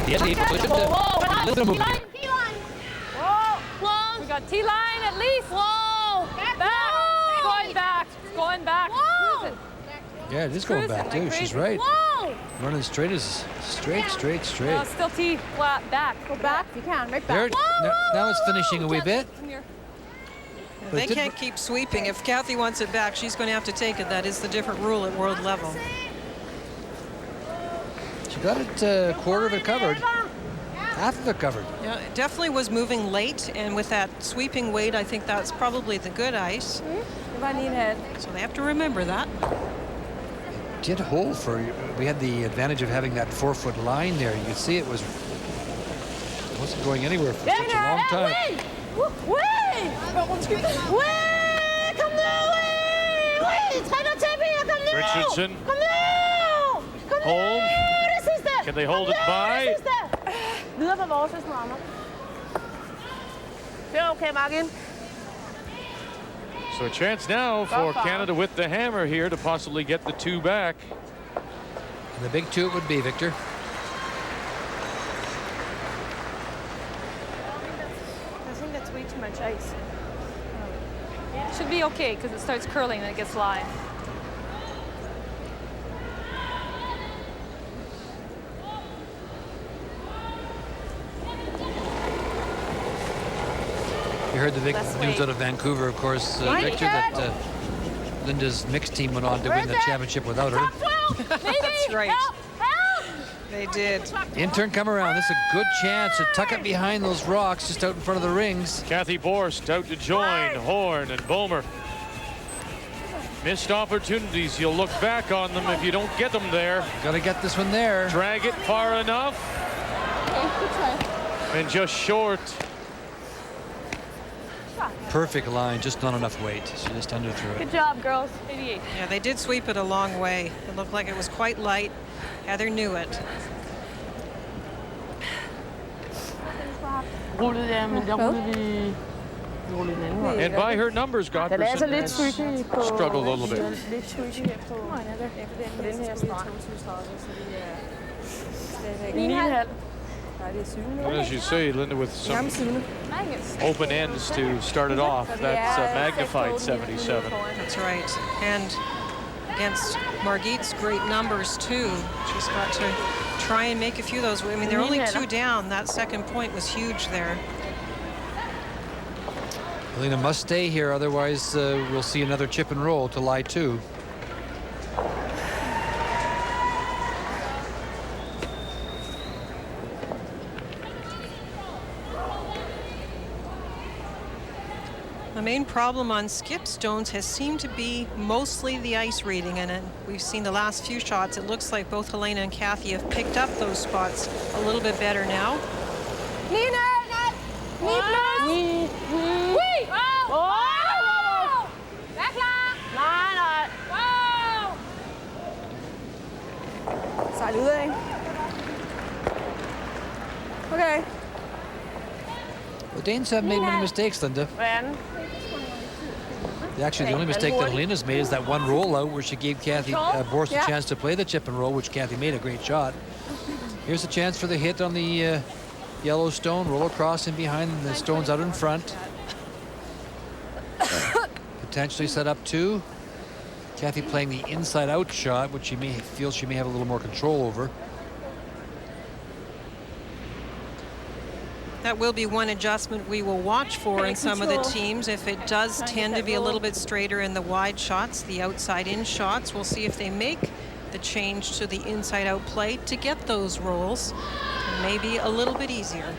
Yes, he pushed it. Whoa, Little move. T-line. Whoa. We got T-line at least. Whoa. Back. It's going back. It's going back. Whoa. Yeah, it is going back too. She's right. Whoa. Running straight as straight. No, still T flat back. Go back. You can. Right There, back. now it's finishing a wee bit. They can't keep sweeping. If Kathy wants it back, she's going to have to take it. That is the different rule at world level. She got it quarter of it covered. Half of it covered. Yeah, it definitely was moving late, and with that sweeping weight, I think that's probably the good ice. So they have to remember that. Did hold for, we had the advantage of having that 4-foot line there. You could see it wasn't going anywhere for such a long time. Richardson. Home. Can they hold it by? So a chance now for Canada with the hammer here to possibly get the 2 back. And the big 2 it would be, Victor. I think that's way too much ice. Should be okay because it starts curling and it gets live. You heard the big news out of Vancouver, of course, Victor, that Linda's mixed team went on to win the championship without her. That's right. They did. Intern come around. This is a good chance to tuck it behind those rocks just out in front of the rings. Kathy Borst out to join Horn and Bomer. Missed opportunities. You'll look back on them if you don't get them there. Got to get this one there. Drag it far enough. And just short. Perfect line, just not enough weight. She just under threw it. Good job, girls. 88. Yeah, they did sweep it a long way. It looked like it was quite light. Heather knew it. And by her numbers, Godfreyson struggled a little bit. And as you say, Linda, with some open ends to start it off, that's a magnified 77. That's right. And against Margit's great numbers, too. She's got to try and make a few of those. I mean, they're only 2 down. That second point was huge there. Helena must stay here, otherwise we'll see another chip and roll to lie 2. The main problem on skip stones has seemed to be mostly the ice reading, and we've seen the last few shots. It looks like both Helena and Kathy have picked up those spots a little bit better now. Okay. The Danes haven't made many mistakes, Linda. Actually, the only mistake that Helena's made is that one rollout where she gave Kathy Borst a chance to play the chip and roll, which Kathy made a great shot. Here's a chance for the hit on the yellow stone. Roll across in behind, and the stone's out in front. Potentially set up 2. Kathy playing the inside-out shot, which she feels she may have a little more control over. That will be one adjustment we will watch for in some of the teams. If it does tend to be a little bit straighter in the wide shots, the outside-in shots, we'll see if they make the change to the inside-out play to get those rolls. Maybe a little bit easier.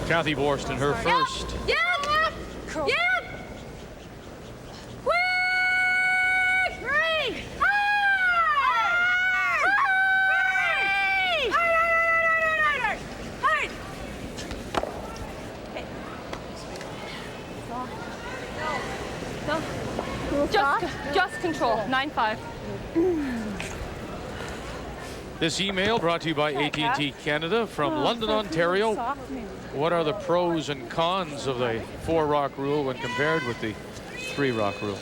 Kathy Borst in her first. Yeah! Just control. 9-5. This email brought to you by AT&T Canada from London, Ontario. What are the pros and cons of the 4-rock rule when compared with the 3-rock rule?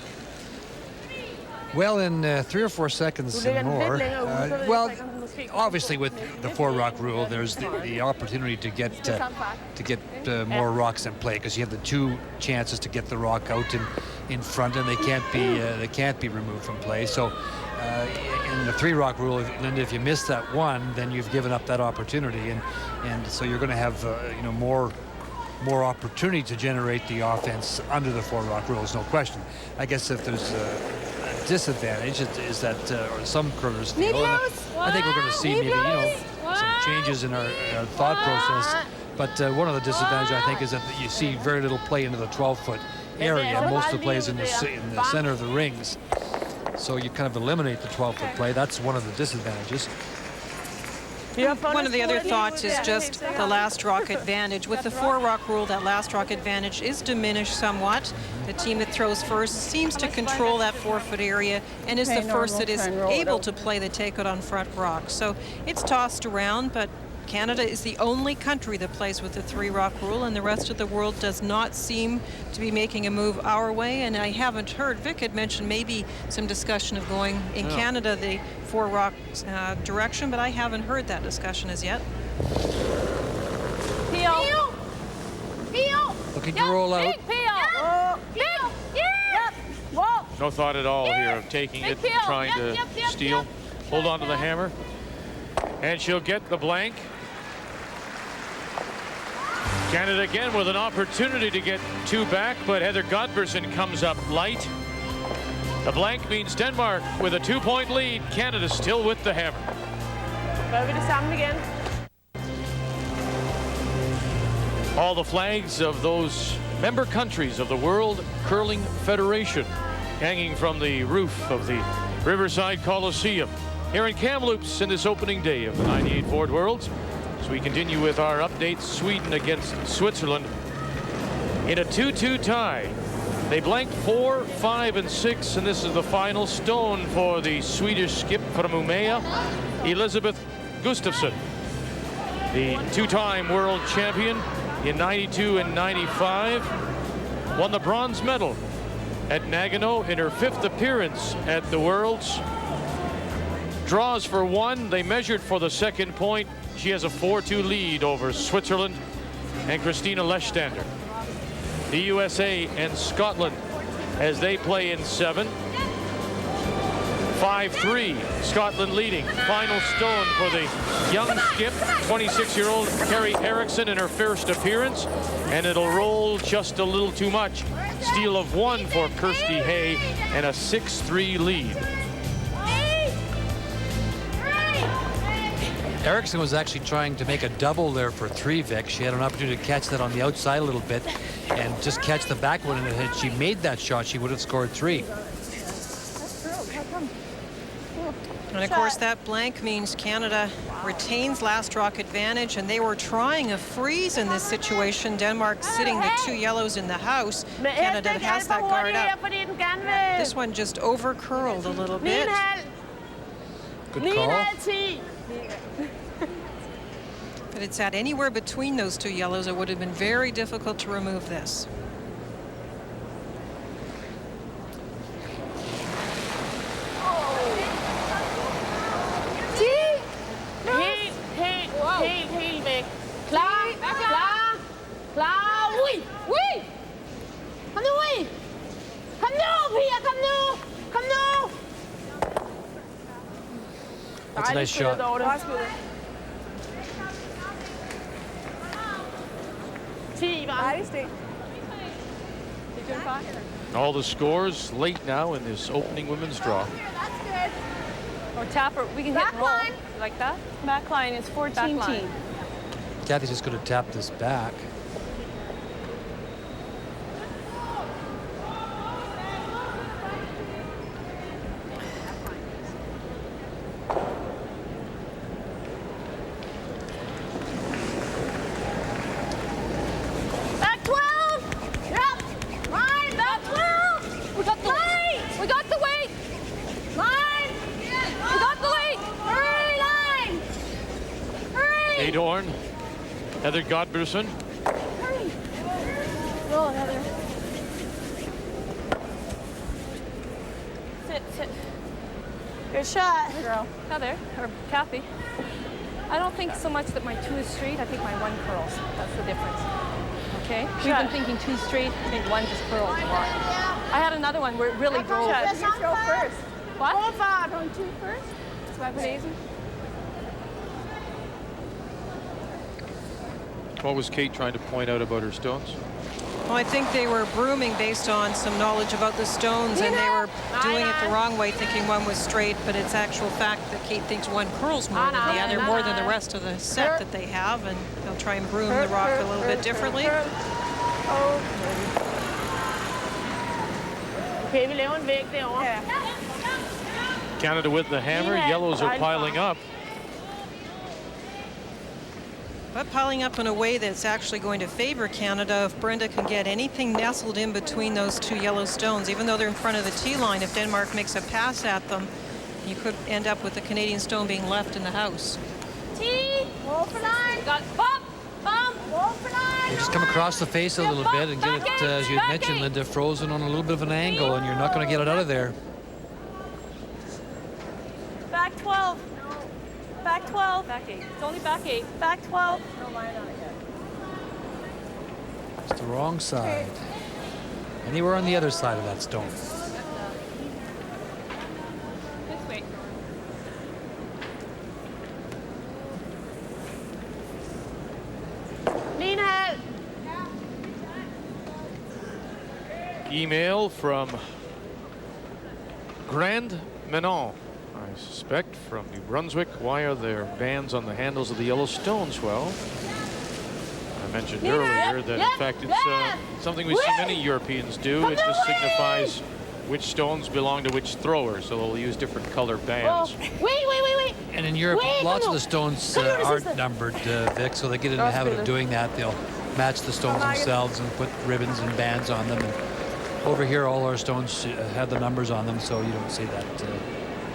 Well, in 3 or 4 seconds and more. Well, obviously with the 4-rock rule, there's the opportunity to get more rocks in play, because you have the 2 chances to get the rock out in front, and they can't be removed from play. So in the 3-rock rule, Linda, if you miss that one, then you've given up that opportunity, and so you're going to have more opportunity to generate the offense under the 4-rock rules, no question. I guess if there's a disadvantage, is that or some curlers feel, and I think we're going to see maybe some changes in our thought process. But one of the disadvantages, I think, is that you see very little play into the 12-foot area. Most of the play is in the center of the rings. So you kind of eliminate the 12-foot play. That's one of the disadvantages. One of the other thoughts is just the last rock advantage. With the 4-rock rule, that last rock advantage is diminished somewhat. The team that throws first seems to control that 4-foot area and is the first that is able to play the takeout on front rock. So it's tossed around, but Canada is the only country that plays with the 3-rock rule, and the rest of the world does not seem to be making a move our way. And I haven't heard, Vic had mentioned maybe some discussion of going in Canada the 4-rock direction, but I haven't heard that discussion as yet. Peel. Peel. Looking to roll out. Big peel. Big. Yeah. Whoa. No thought at all here of taking it, trying to steal. Hold on to the hammer. And she'll get the blank. Canada again with an opportunity to get 2 back, but Heather Godbersen comes up light. The blank means Denmark with a 2-point lead. Canada still with the hammer. All the flags of those member countries of the World Curling Federation hanging from the roof of the Riverside Coliseum here in Kamloops in this opening day of the 98 Ford Worlds. As we continue with our updates, Sweden against Switzerland in a 2-2 tie. They blanked 4, 5, and 6, and this is the final stone for the Swedish skip from Umeå, Elisabeth Gustafsson, the 2-time world champion in 92 and 95, won the bronze medal at Nagano in her 5th appearance at the Worlds. Draws for 1. They measured for the 2nd point. She has a 4-2 lead over Switzerland and Christina Lechstander. The USA and Scotland as they play in 7. 5-3, Scotland leading. Final stone for the young skip, 26-year-old Carrie Eriksson in her first appearance, and it'll roll just a little too much. Steal of 1 for Kirsty Hay and a 6-3 lead. Eriksson was actually trying to make a double there for 3, Vic. She had an opportunity to catch that on the outside a little bit and just catch the back one, and had she made that shot, she would have scored 3. And of course that blank means Canada retains last rock advantage, and they were trying a freeze in this situation. Denmark sitting the 2 yellows in the house. Canada has that guard up. This one just over curled a little bit. Good call. But it's at anywhere between those 2 yellows. It would have been very difficult to remove this. Helt væk. Klar. Ui. Kom nu, Ui. Kom nu, Pia. Kom nu. That's a nice shot. All the scores late now in this opening women's draw. Or tap her. We can hit roll like that. Back line is 14-team. Kathy's just going to tap this back. Back 12. Yep. Line. Back 12. We got the weight. We got the weight. Line. We got the weight. Hurry, line. Hurry. Adorn, Heather Godbersen. Hurry. Roll, Heather. Sit. Good shot. Good girl. Heather, or Kathy. I don't think so much that my 2 is straight. I think my 1 curls. That's the difference. Okay? We've been thinking 2 straight. I think 1 just curls a lot. I had another one where it really drove. You throw first. What? Overfart on 2 first. Zwei Besen. What was Kate trying to point out about her stones? Well, I think they were brooming based on some knowledge about the stones, and they were doing it the wrong way, thinking 1 was straight, but it's actual fact that Kate thinks 1 curls more than the other, more than the rest of the set that they have, and they'll try and broom the rock a little bit differently. Okay, vi laver en væg derovre. Ja. Canada with the hammer. Yellows are piling up. But piling up in a way that's actually going to favor Canada if Brenda can get anything nestled in between those 2 yellow stones. Even though they're in front of the tee line, if Denmark makes a pass at them, you could end up with the Canadian stone being left in the house. Tee! Roll for 9. Got bump! Bump! Roll for 9. Just come across the face a little bit and get it, as you mentioned, Linda, frozen on a little bit of an angle, and you're not going to get it out of there. Back 12. Back 12. Back 8. It's only back 8. Back 12. No line on it yet. It's the wrong side. Anywhere on the other side of that stone. This way. Nina! Email from Grand Menon. I suspect from New Brunswick. Why are there bands on the handles of the yellow stones? Well, I mentioned earlier that in fact it's something we see many Europeans do. It just signifies which stones belong to which thrower, so they'll use different color bands. Wait. And in Europe, lots of the stones aren't numbered, Vic, so they get in the habit of doing that. They'll match the stones themselves and put ribbons and bands on them. And over here, all our stones have the numbers on them, so you don't see that.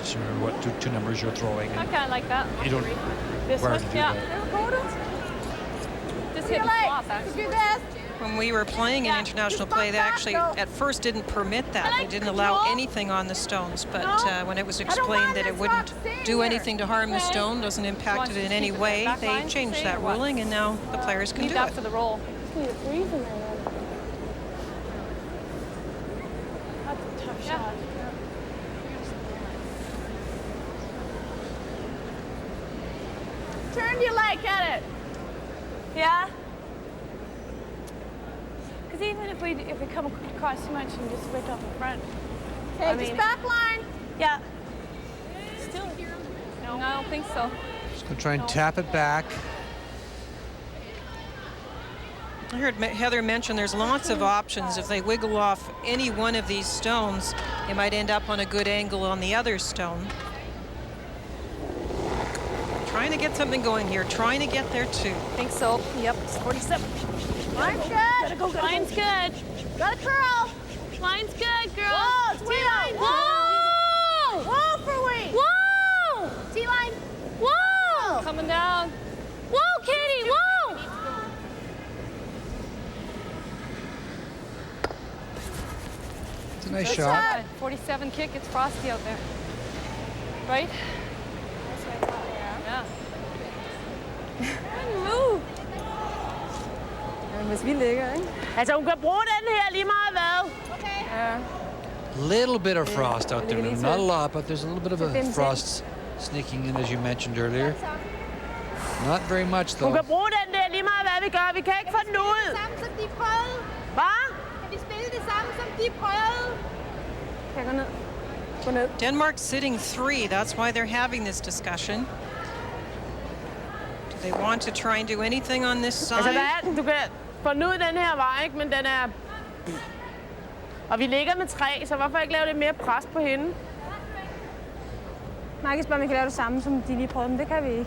Sure, what 2 numbers you're throwing. I kind of like that. You don't This wear one? to do Yeah. that. Just hit the flop, actually. When we were playing in international play, they actually at first didn't permit that. They didn't allow anything on the stones, but when it was explained that it wouldn't do anything to harm the stone, doesn't impact it in any way, they changed that ruling, and now the players can do it. For the roll. That's a tough shot. Turn your leg at it. Yeah. Because even if we come across too much and just switch off the front. Okay, just back line. Yeah. Still. No, I don't think so. Just going to try and tap it back. I heard Heather mention there's lots of options. If they wiggle off any one of these stones, they might end up on a good angle on the other stone. Trying to get something going here, trying to get there too. I think so. Yep, it's 47. Line's good. Gotta go. Line's good. Got a curl. Line's good, girl. Whoa, it's T-line. Whoa! Whoa for weight. Whoa! T-line. Whoa! Coming down. Whoa, Katie, whoa! It's a nice shot. 47 kick, it's frosty out there. Right? Yeah. Move. Hvis vi ligger, ikke? Altså, hun kan bruge den her lige meget hvad. Okay. Ja. Little bit of frost out there. Not a lot, but there's a little bit of a frost sneaking in, as you mentioned earlier. Not very much, though. Hun kan bruge den der lige meget hvad vi gør. Vi kan ikke få den ud. Samme som de prøvede. Hvad? Kan vi spille det samme som de prøvede? Kan jeg gå ned? Gå ned. Denmark's sitting 3. That's why they're having this discussion. Do they want to try and do anything on this side? Altså, hvad er den? Du kan få den ud den her vej, ikke? Men den er... Og vi ligger med 3, så hvorfor ikke lave lidt mere pres på hende? Markus spørger, om vi kan lave det samme, som de lige prøvede, men det kan vi ikke.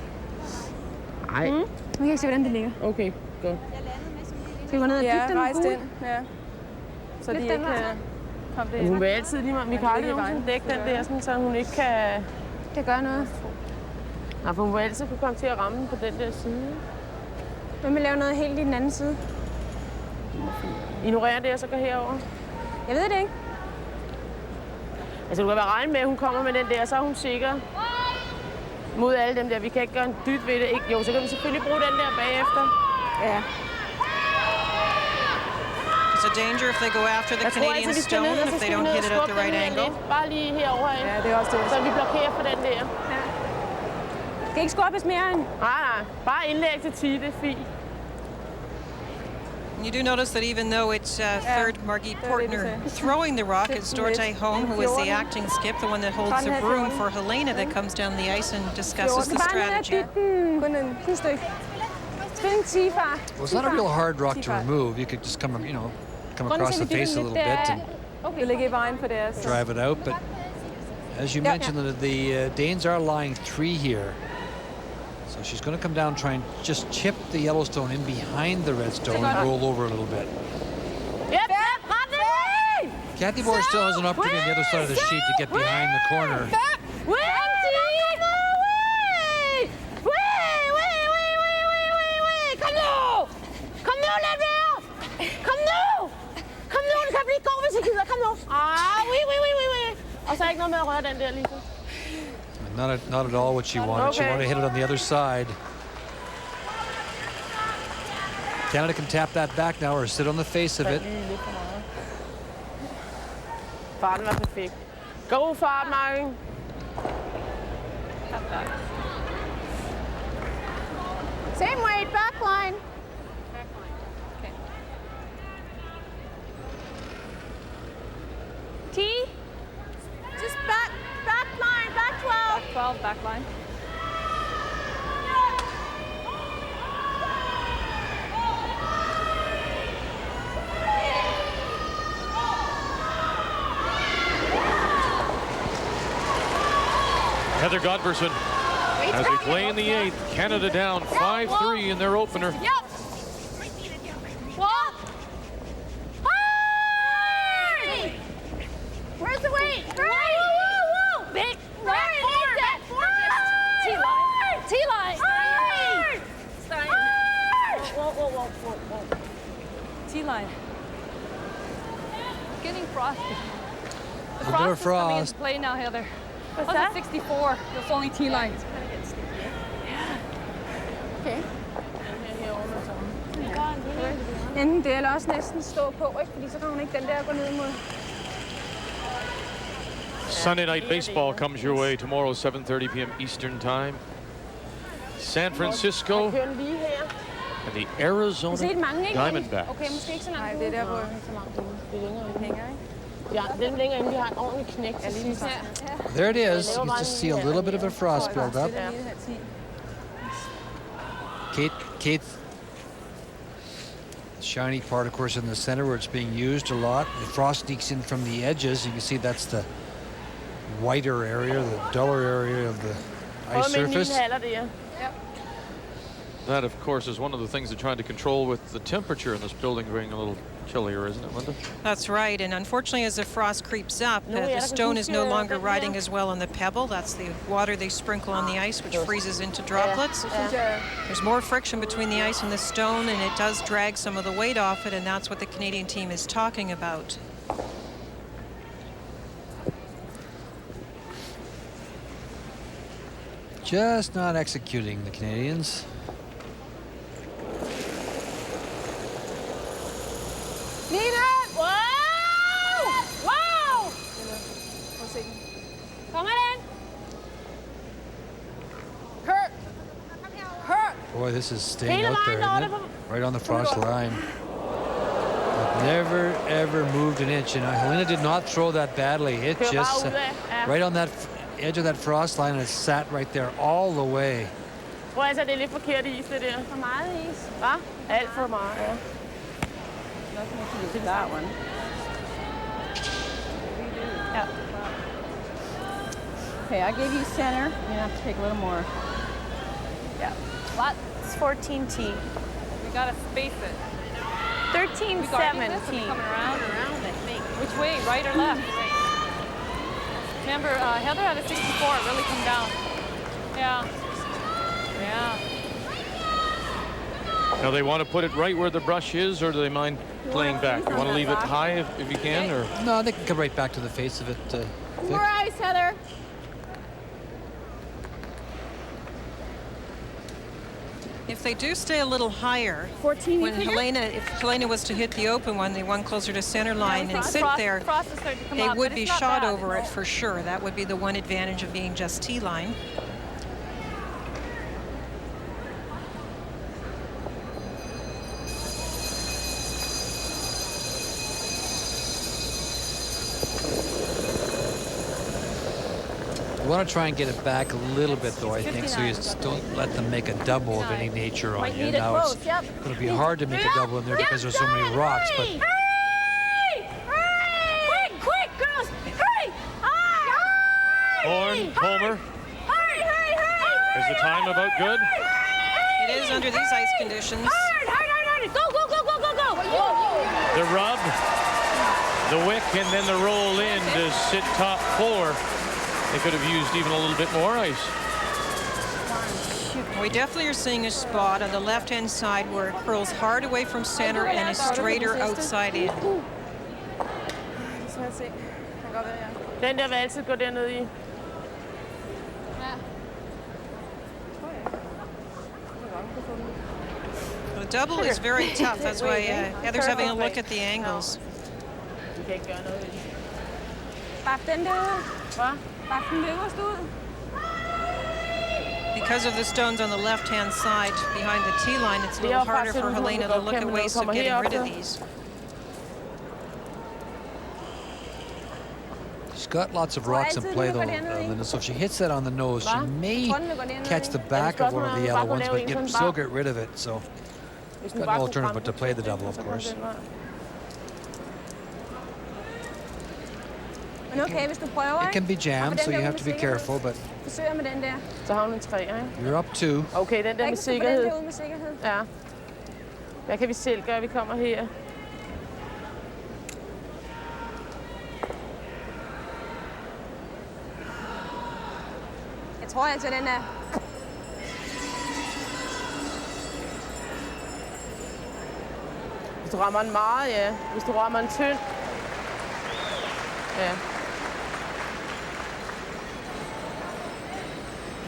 Nej. Vi kan ikke se, hvordan det ligger. Okay, godt. Skal vi gå ned og dybe den? Rejse den. Ja. Så de ikke kan komme det. Hun vil altid lige meget. Vi kan aldrig nogensinde dække den der, sådan, så hun ikke kan... Kan gøre noget. Nej, for hun vil altid kunne komme til at ramme på den der side. Hvem vil lave noget helt i den anden side? Ignorer det, og så går herover. Jeg ved det ikke. Altså, du kan bare regne med, at hun kommer med den der, så er hun sikker. Mod alle dem der. Vi kan ikke gøre en dyt ved det. Ikke? Jo, så kan vi selvfølgelig bruge den der bagefter. Ja. It's a danger if they go after the Canadian stone, if they don't hit it at the right angle. Bare lige herovre. Ja, det er også det. Så vi blokerer for den der. Ja. Skal ikke skubbes mere end? Nej. Bare indlæg til 10, det er fint. You do notice that even though it's third Margit Portner throwing the rock, it's Dorte Holm, who is the acting skip, the one that holds the broom for Helena that comes down the ice and discusses the strategy. Kun en stykke. Spring 10 far. Well, it's not a real hard rock to remove. You could just come across the face a little bit and drive it out. But as you mentioned, the Danes are lying 3 here. So she's going to come down, try and just chip the Yellowstone in behind the Redstone and roll over a little bit. Yep. Kathy Borst still has an opportunity on the other side of the sheet to get behind the corner. Kom nu! Kom nu, Lavrsen! Kom nu! Kom nu, du kan blive god, hvis I gider. Kom nu! Oui. Og så er ikke noget med at røre den der, Lisa. Not at all what she wanted. She wanted to hit it on the other side. Canada can tap that back now or sit on the face of it. Farten var perfekt. God fart, Marken. Same weight, back line. Okay. T. Just back line, back 12. Back 12, back line. Heather Godberson as they play in the 8th. Canada down 5-3 in their opener. Yep. Walk. Hurry! Where's the weight? Hurry! Whoa. Big. Right. T-line. T-line. Whoa. T-line. Getting frosty. The A bit of frost is coming frost. into play now, Heather. What's That that? was a 64. It's only T-line. Okay. Enten det, eller også næsten stå på, ikke? Fordi så kan hun ikke den der gå ned mod. Sunday night baseball comes your way tomorrow, 7:30 p.m. Eastern Time. San Francisco Kører den lige her. and the Arizona Set mange, ikke? Diamondbacks. Okay, måske ikke så langt. Nej, det er der, hvor det hænger, ikke? Ja, den længere inde, vi har en ordentlig knæk til sidst. There it is. You can just see a little bit of a frost build up. Kate, the shiny part, of course, in the center where it's being used a lot. The frost sneaks in from the edges. You can see that's the whiter area, the duller area of the ice surface. That, of course, is one of the things they're trying to control with the temperature in this building being a little chillier, isn't it, Linda? That's right, and unfortunately as the frost creeps up, the stone is no longer riding as well on the pebble. That's the water they sprinkle on the ice, which freezes into droplets. There's more friction between the ice and the stone, and it does drag some of the weight off it, and that's what the Canadian team is talking about. Just not executing, the Canadians. Boy, this is staying out there, isn't it? Right on the frost line. It never, ever moved an inch. And Helena did not throw that badly. It just right on that edge of that frost line, and it sat right there all the way. Tror jeg, det er lidt forkert is, det der. For meget is. Hva? Alt for meget, ja. That one. Yeah. Okay, I gave you center. You're gonna have to take a little more. Yeah. What? It's 14T. We gotta space it. 13, We guarding this? Are we 17. coming around, I think. Which way, right or left? Remember, Heather had a 64. It really come down. Yeah. Now they want to put it right where the brush is, or do they mind playing back? You want to leave it high if you can, or? No, they can come right back to the face of it. More ice, Heather. If they do stay a little higher, 14. when if Helena was to hit the open one, the one closer to center line and sit there, Frost is starting to come they up, would but be it's not shot bad. over it for sure. That would be the one advantage of being just T-line. You want to try and get it back a little bit, though, I think, so you just don't let them make a double of any nature on Might you. need it Now close, it's yep. going to be hard to make a double in there because there's so many rocks, but Hurry! Hurry! Quick, girls! Hurry! Horn, Homer. Hurry, hurry, hurry! Is the time about good? It is under these ice conditions. Hurry! Go, go, go, go, go, go! The rub, the wick, and then the roll in to sit top four. They could have used even a little bit more ice. We definitely are seeing a spot on the left-hand side where it curls hard away from center and is straighter outside in. Den der vil altid gå derned i. The double is very tough. That's why Heather's having a look at the angles. Vi kan ikke gøre noget ved det. Bap den der. Hva? Bap den øverst ud. Because of the stones on the left-hand side behind the tee line, it's a little harder for Helena to look at ways of getting rid of these. she's got lots of rocks in play, though, Linda, so if she hits that on the nose, she may catch the back of one of the yellow ones, but still get rid of it, so she's got no alternative but to play the double, of course. Men okay, hvis du prøver, It can be jammed, so you have to be careful, but forsøger med den der. Så har hun en 3, ikke? you're up 2. Okay, den der med Ikke på den sikkerhed. der ud med sikkerhed. Ja. Hvad kan vi selv gøre? Vi kommer her. Jeg tror altså, den er... Hvis du rammer en meget, ja. Hvis du rammer en tynd. Ja.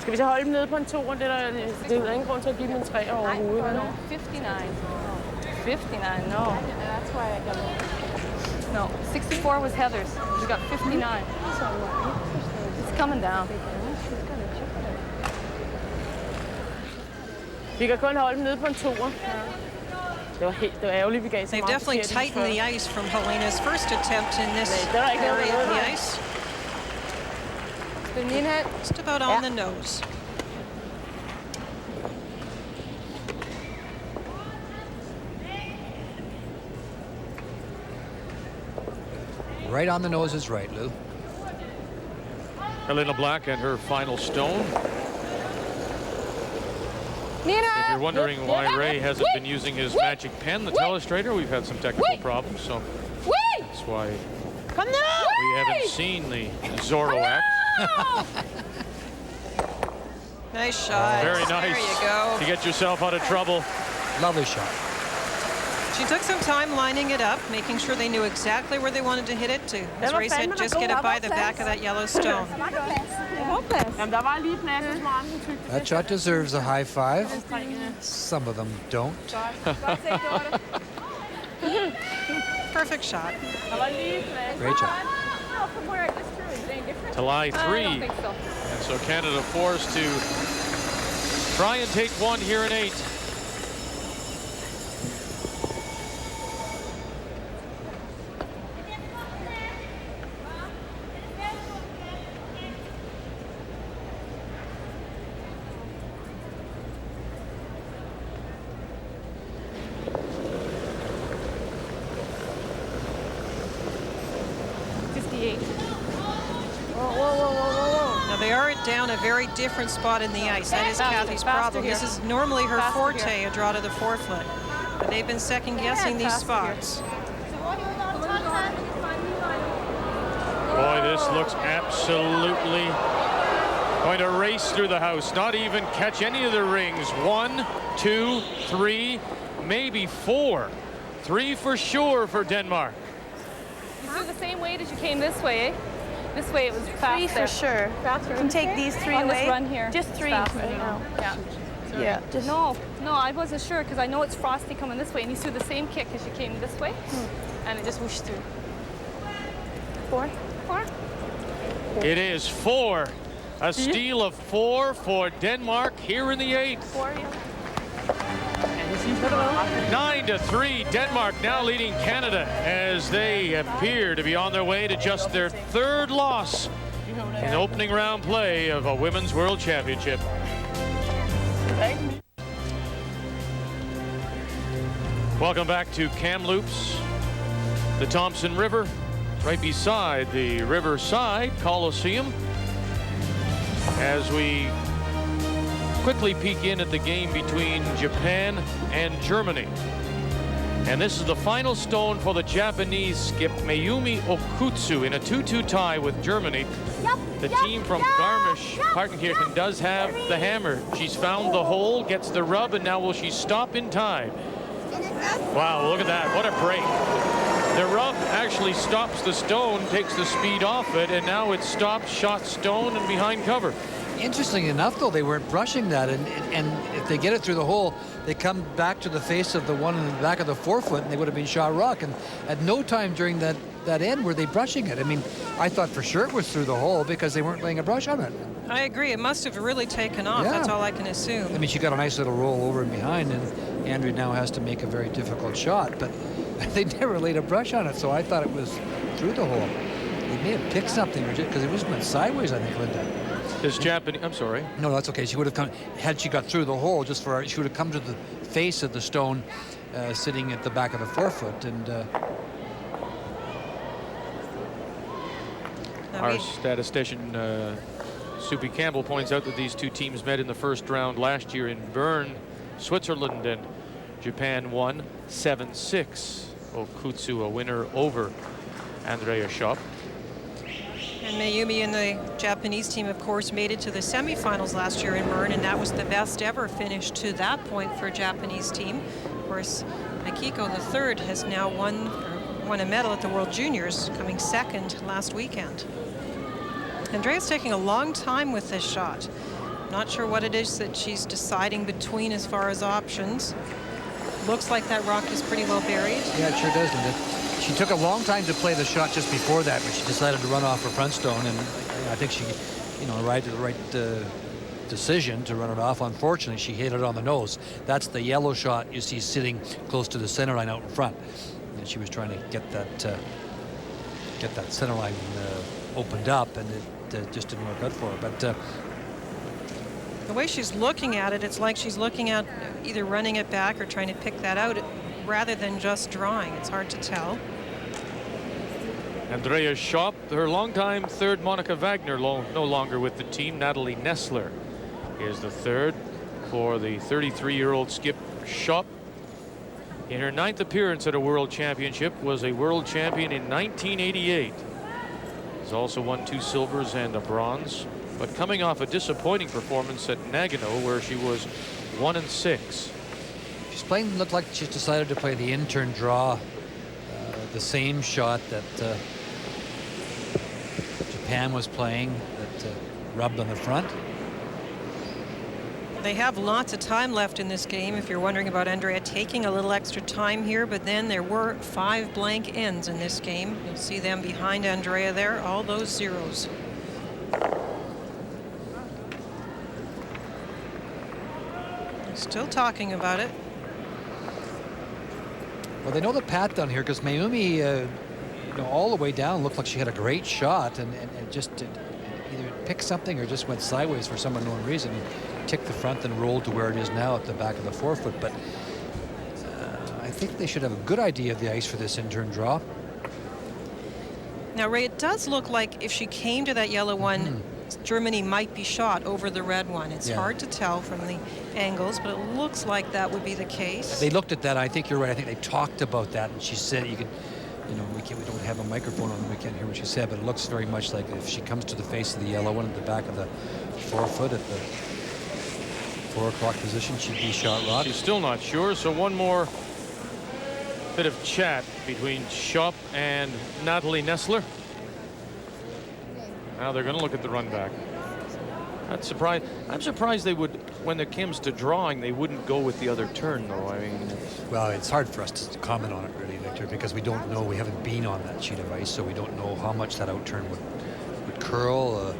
Skal vi så holde dem nede på en 2'er? Det er der ingen grund til at give dem en 3 overhovedet. vel? 59. 59, no. That's why I got it. No, 64 was Heather's. We got 59. It's coming down. Vi kan kun holde dem nede på en 2'er. Det var ærgerligt, vi gav så They've meget definitely forkert tightened før. the ice from Helena's first attempt in this area of the ice. Just about on the nose. Right on the nose is right, Lou. Helena Blach and her final stone. If you're wondering why Ray hasn't been using his magic pen, the telestrator, we've had some technical problems, so that's why we haven't seen the Zorro act. Nice shot. Very nice. There you go. To get yourself out of trouble. Lovely shot. She took some time lining it up, making sure they knew exactly where they wanted to hit it to. As Ray said, just get it by the back of that yellow stone. Jamen, der var lige plads, som andre tykte. That shot deserves a high five. Some of them don't. Perfect shot. Der var lige plads. Great job. To lie 3. think so. And so Canada forced to try and take one here in 8. Now they are down a very different spot in the ice. That is Kathy's problem. This is normally her forte, a draw to the forefoot. But they've been second guessing these spots. Boy, this looks absolutely going to race through the house, not even catch any of the rings. 1, 2, 3, maybe 4. 3 for sure for Denmark. You threw the same weight as you came this way, eh? This way it was faster. 3 for sure. Faster You can take these 3 On away. this run here. Just it's 3 faster right now. now. Yeah. Yeah. Just No, I wasn't sure because I know it's Frosty coming this way, and he threw the same kick as she came this way, and it just whooshed through. 4. 4. It is 4. A steal of 4 for Denmark here in the 8th. 4, yeah. 9-3. Denmark now leading Canada as they appear to be on their way to just their 3rd loss in opening round play of a Women's World Championship. Welcome back to Kamloops, the Thompson River, right beside the Riverside Coliseum, as we quickly peek in at the game between Japan and Germany. And this is the final stone for the Japanese skip Mayumi Okutsu in a 2-2 tie with Germany. The team from Garmisch-Partenkirchen does have the hammer. She's found the hole, gets the rub, and now will she stop in time? Wow, look at that. What a break. The rub actually stops the stone, takes the speed off it, and now it's stopped, shot stone, and behind cover. Interesting enough, though, they weren't brushing that, and if they get it through the hole, they come back to the face of the one in the back of the forefoot, and they would have been shot rock. And at no time during that end were they brushing it. I mean, I thought for sure it was through the hole because they weren't laying a brush on it. I agree. It must have really taken off. Yeah. That's all I can assume. I mean, she got a nice little roll over and behind, and Andrea now has to make a very difficult shot, but they never laid a brush on it, so I thought it was through the hole. They may have picked something, because it was went sideways, I think, Linda. This Japanese, I'm sorry. No, that's okay. She would have come, had she got through the hole, she would have come to the face of the stone sitting at the back of the forefoot. And our statistician, Soupy Campbell, points out that these two teams met in the first round last year in Bern, Switzerland, and Japan won 7-6. Okutsu a winner over Andrea Schopp. And Mayumi and the Japanese team, of course, made it to the semifinals last year in Bern, and that was the best ever finish to that point for a Japanese team. Of course, Akiko III has now won a medal at the World Juniors, coming 2nd last weekend. Andrea's taking a long time with this shot. Not sure what it is that she's deciding between as far as options. Looks like that rock is pretty well buried. yeah, it sure does, Linda. She took a long time to play the shot just before that, but she decided to run off her front stone, and I think she, arrived at the right decision to run it off. Unfortunately, she hit it on the nose. That's the yellow shot you see sitting close to the center line out in front, and she was trying to get that center line opened up, and it just didn't work out for her. But The way she's looking at it, it's like she's looking at either running it back or trying to pick that out rather than just drawing. It's hard to tell. Andrea Schopp, her longtime third. Monica Wagner no longer with the team. Natalie Nessler is the third for the 33-year-old skip Schopp. In her 9th appearance at a world championship, was a world champion in 1988. Has also won 2 silvers and a bronze, but coming off a disappointing performance at Nagano, where she was 1-6. she's playing, looked like she's decided to play the intern draw, the same shot that Japan was playing, that rubbed on the front. They have lots of time left in this game, if you're wondering about Andrea taking a little extra time here, but then there were 5 blank ends in this game. You'll see them behind Andrea there, all those zeros. Still talking about it. Well, they know the path down here because Mayumi, all the way down looked like she had a great shot, and just either picked something or just went sideways for some unknown reason. Ticked the front and rolled to where it is now at the back of the forefoot. But I think they should have a good idea of the ice for this intern draw. Now, Ray, it does look like if she came to that yellow one, Germany might be shot over the red one. It's hard to tell from the angles, but it looks like that would be the case. They looked at that. I think you're right. I think they talked about that, and she said, we don't have a microphone on, we can't hear what she said, but it looks very much like if she comes to the face of the yellow one at the back of the forefoot at the 4 o'clock position, she'd be shot rock. She's still not sure, so one more bit of chat between Schopp and Natalie Nessler. Now they're going to look at the run back. That's surprised. I'm surprised they would, when it comes to drawing, they wouldn't go with the other turn, though. I mean, well, it's hard for us to comment on it, really, Victor, because we don't know. We haven't been on that sheet of ice, so we don't know how much that out turn would curl.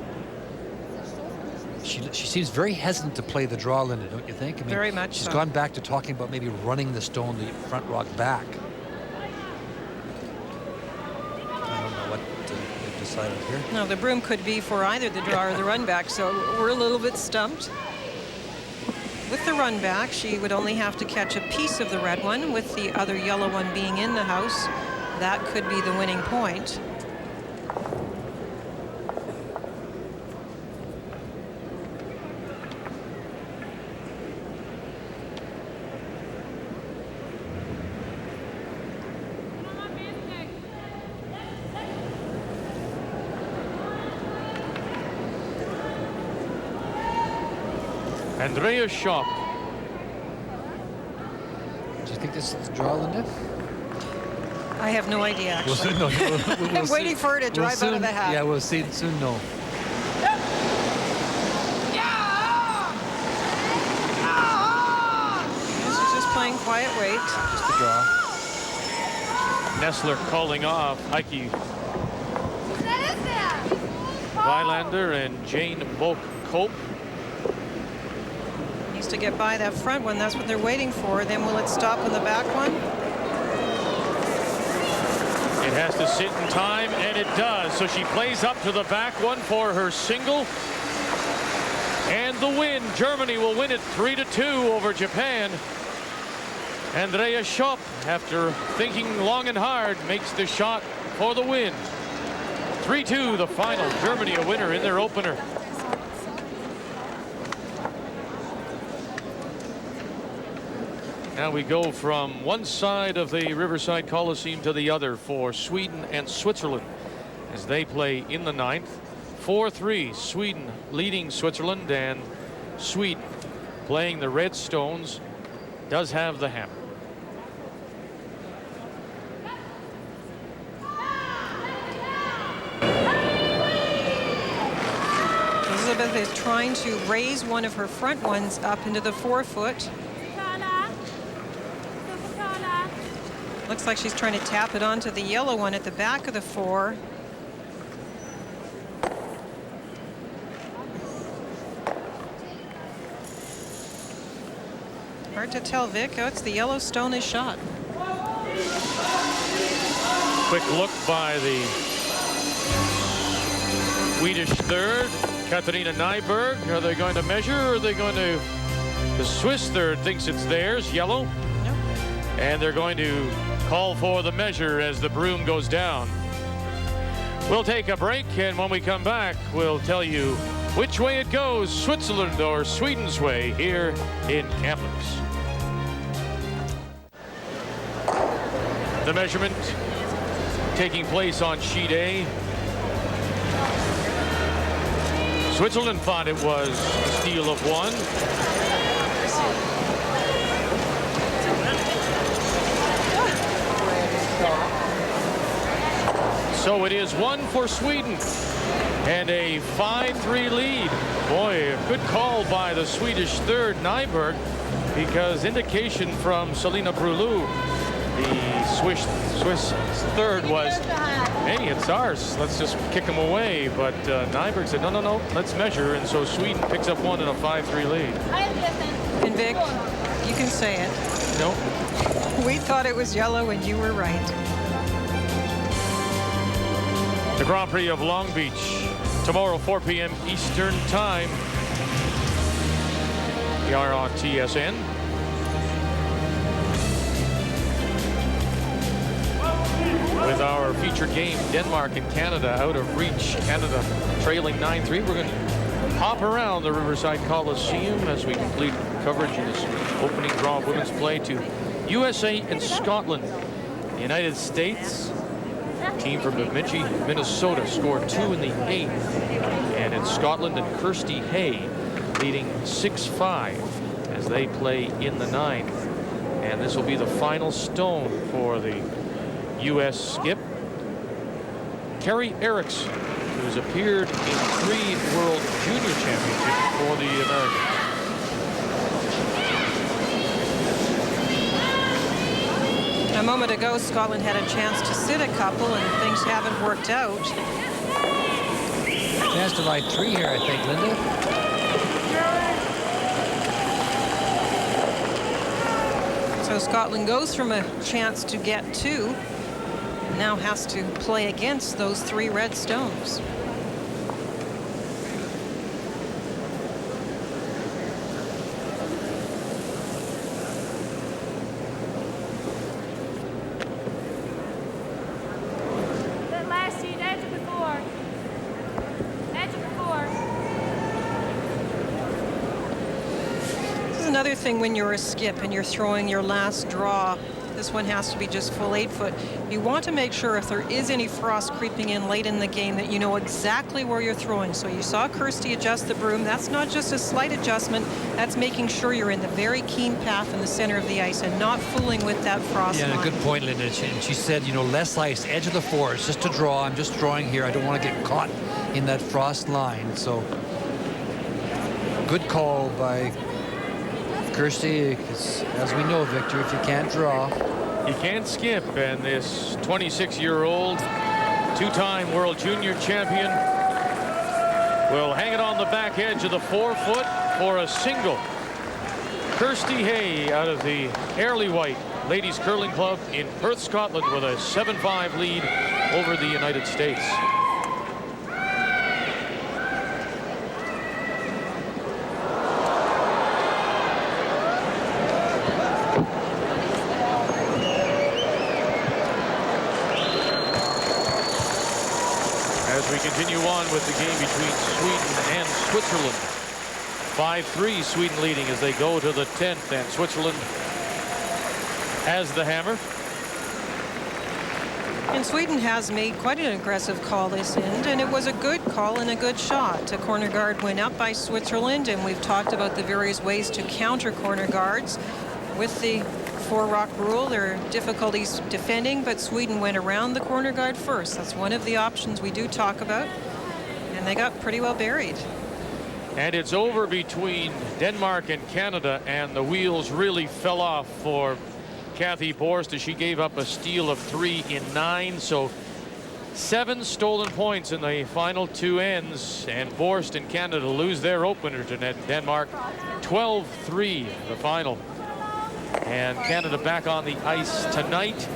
She seems very hesitant to play the draw, Linda, don't you think? I mean, very much. She's gone back to talking about maybe running the stone, the front rock back. I don't know what they've decided here. No, the broom could be for either the draw or the run back, so we're a little bit stumped. With the run back, she would only have to catch a piece of the red one. With the other yellow one being in the house, that could be the winning point. Andrea Schopp. Do you think this is the draw, Linda? I have no idea, actually. We'll I'm waiting for her to drive out of the hat. Yeah, we'll see soon. No. This is just playing quiet wait. Just the draw. Nestler calling off Heike Weilander and Jane Boak-Cope. Needs to get by that front one. That's what they're waiting for. Then will it stop on the back one? It has to sit in time, and it does. So she plays up to the back one for her single. And the win. Germany will win it 3-2 over Japan. Andrea Schopp, after thinking long and hard, makes the shot for the win. 3-2 the final. Germany a winner in their opener. Now we go from one side of the Riverside Coliseum to the other for Sweden and Switzerland as they play in the ninth. 4-3, Sweden leading Switzerland, and Sweden playing the Red Stones does have the hammer. Elizabeth is trying to raise one of her front ones up into the 4-foot. Looks like she's trying to tap it onto the yellow one at the back of the 4. Hard to tell, Vic. Oh, it's the Yellowstone is shot. Quick look by the Swedish third, Katarina Nyberg. Are they going to measure, or are they going to... The Swiss third thinks it's theirs, yellow. Yep. And they're going to call for the measure as the broom goes down. We'll take a break, and when we come back, we'll tell you which way it goes, Switzerland or Sweden's way, here in Kamloops. The measurement taking place on sheet A. Switzerland thought it was a steal of 1. So it is 1 for Sweden and a 5-3 lead. Boy, a good call by the Swedish third, Nyberg, because indication from Selina Brulu, the Swiss third, was, hey, it's ours. Let's just kick them away. But Nyberg said, no, no, no, let's measure. And so Sweden picks up 1 in a 5-3 lead. And Vic, you can say it. Nope. We thought it was yellow, and you were right. The Grand Prix of Long Beach tomorrow, 4 p.m. Eastern Time. We are on TSN. With our feature game, Denmark and Canada out of reach. Canada trailing 9-3. We're going to hop around the Riverside Coliseum as we complete coverage in this opening draw of women's play to USA and Scotland. The United States, team from Bemidji, Minnesota, scored 2 in the 8th. And it's Scotland and Kirsty Hay leading 6-5 as they play in the 9th. And this will be the final stone for the U.S. skip. Carrie Erickson, who who's appeared in 3 World Junior Championships for the Americans. A moment ago, Scotland had a chance to sit a couple, and things haven't worked out. Chance to light 3 here, I think, Linda. So Scotland goes from a chance to get 2, and now has to play against those 3 red stones. Another thing when you're a skip and you're throwing your last draw, this one has to be just full 8-foot. You want to make sure if there is any frost creeping in late in the game that you know exactly where you're throwing. So you saw Kirsty adjust the broom. That's not just a slight adjustment. That's making sure you're in the very keen path in the center of the ice and not fooling with that frost line. Yeah, a good point, Linda. And she said, you know, less ice, edge of the forest, just to draw. I'm just drawing here. I don't want to get caught in that frost line. So good call by Kirsty, because as we know, Victor, if you can't draw, you can't skip. And this 26-year-old 2-time World Junior champion will hang it on the back edge of the 4-foot for a single. Kirsty Hay out of the Airlie White Ladies Curling Club in Perth, Scotland, with a 7-5 lead over the United States. We continue on with the game between Sweden and Switzerland. 5-3 Sweden leading as they go to the 10th, and Switzerland has the hammer. And Sweden has made quite an aggressive call this end, and it was a good call and a good shot. A corner guard went up by Switzerland, and we've talked about the various ways to counter corner guards. With the 4-rock rule, there are difficulties defending, but Sweden went around the corner guard first. That's one of the options we do talk about, and they got pretty well buried. And it's over between Denmark and Canada, and the wheels really fell off for Kathy Borst as she gave up a steal of 3 in 9. So 7 stolen points in the final 2 ends, and Borst and Canada lose their opener to Denmark. 12-3 the final. And Canada back on the ice tonight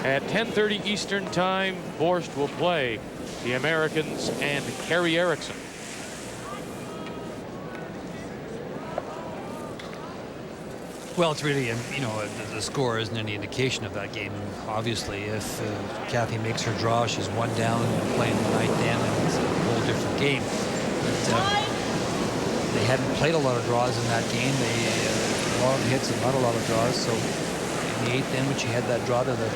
at 10:30 Eastern time. Borst will play the Americans and Carrie Erickson. well, it's really, you know, the score isn't any indication of that game. Obviously, if Kathy makes her draw, she's 1 down and playing the 9th end, and it's a whole different game. But, they hadn't played a lot of draws in that game. They a lot of hits and not a lot of draws. So in the 8th end, when she had that draw to the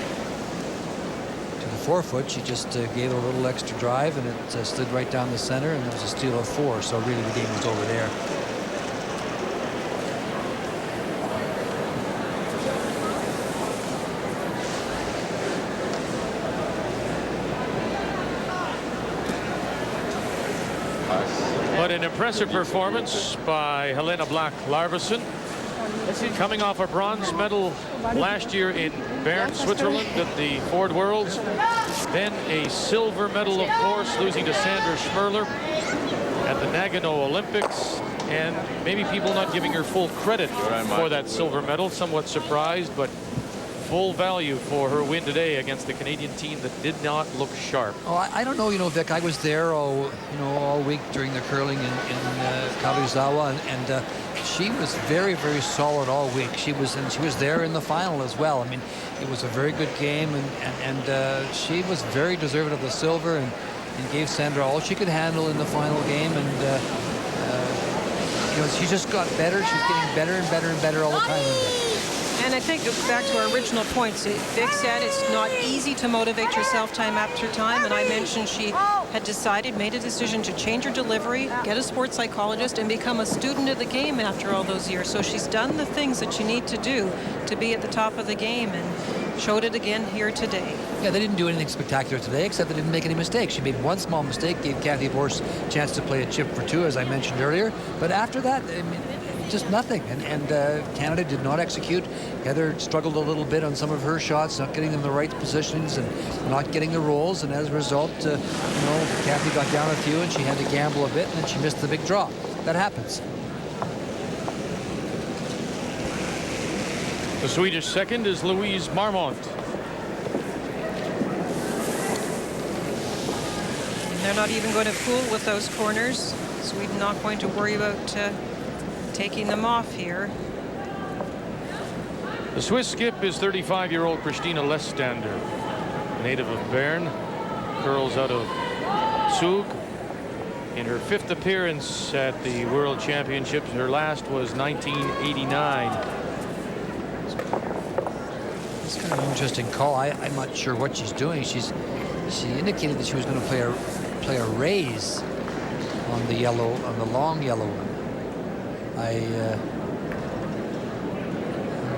4-foot, she just gave it a little extra drive, and it slid right down the center, and it was a steal of 4. So really, the game was over there. But an impressive performance by Helena Blach Lavrsen, coming off a bronze medal last year in Bern, Switzerland at the Ford Worlds. Then a silver medal, of course, losing to Sandra Schmerler at the Nagano Olympics. And maybe people not giving her full credit for that silver medal. Somewhat surprised, but full value for her win today against the Canadian team that did not look sharp. Oh, I don't know, Vic. I was there all week during the curling in Karuizawa, and she was very, very solid all week. She was there in the final as well. I mean, it was a very good game, and she was very deserving of the silver, and gave Sandra all she could handle in the final game. And she just got better. She's getting better and better and better all the time. And I think back to our original points, Vic said it's not easy to motivate yourself time after time. And I mentioned she had made a decision to change her delivery, get a sports psychologist, and become a student of the game after all those years. So she's done the things that you need to do to be at the top of the game. And showed it again here today. Yeah, they didn't do anything spectacular today, except they didn't make any mistakes. She made one small mistake, gave Kathy Borst a chance to play a chip for 2, as I mentioned earlier. But after that, I mean, just nothing. And Canada did not execute. Heather struggled a little bit on some of her shots, not getting them in the right positions and not getting the rolls. And as a result, you know, Kathy got down a few and she had to gamble a bit, and then she missed the big draw. That happens. The Swedish second is Louise Marmont. They're not even going to fool with those corners. Sweden not going to worry about taking them off here. The Swiss skip is 35-year-old Christina Lestander, native of Bern, curls out of Zug. In her 5th appearance at the World Championships, her last was 1989. It's kind of an interesting call. I'm not sure what she's doing. She indicated that she was going to play a raise on the yellow, on the long yellow one. I'm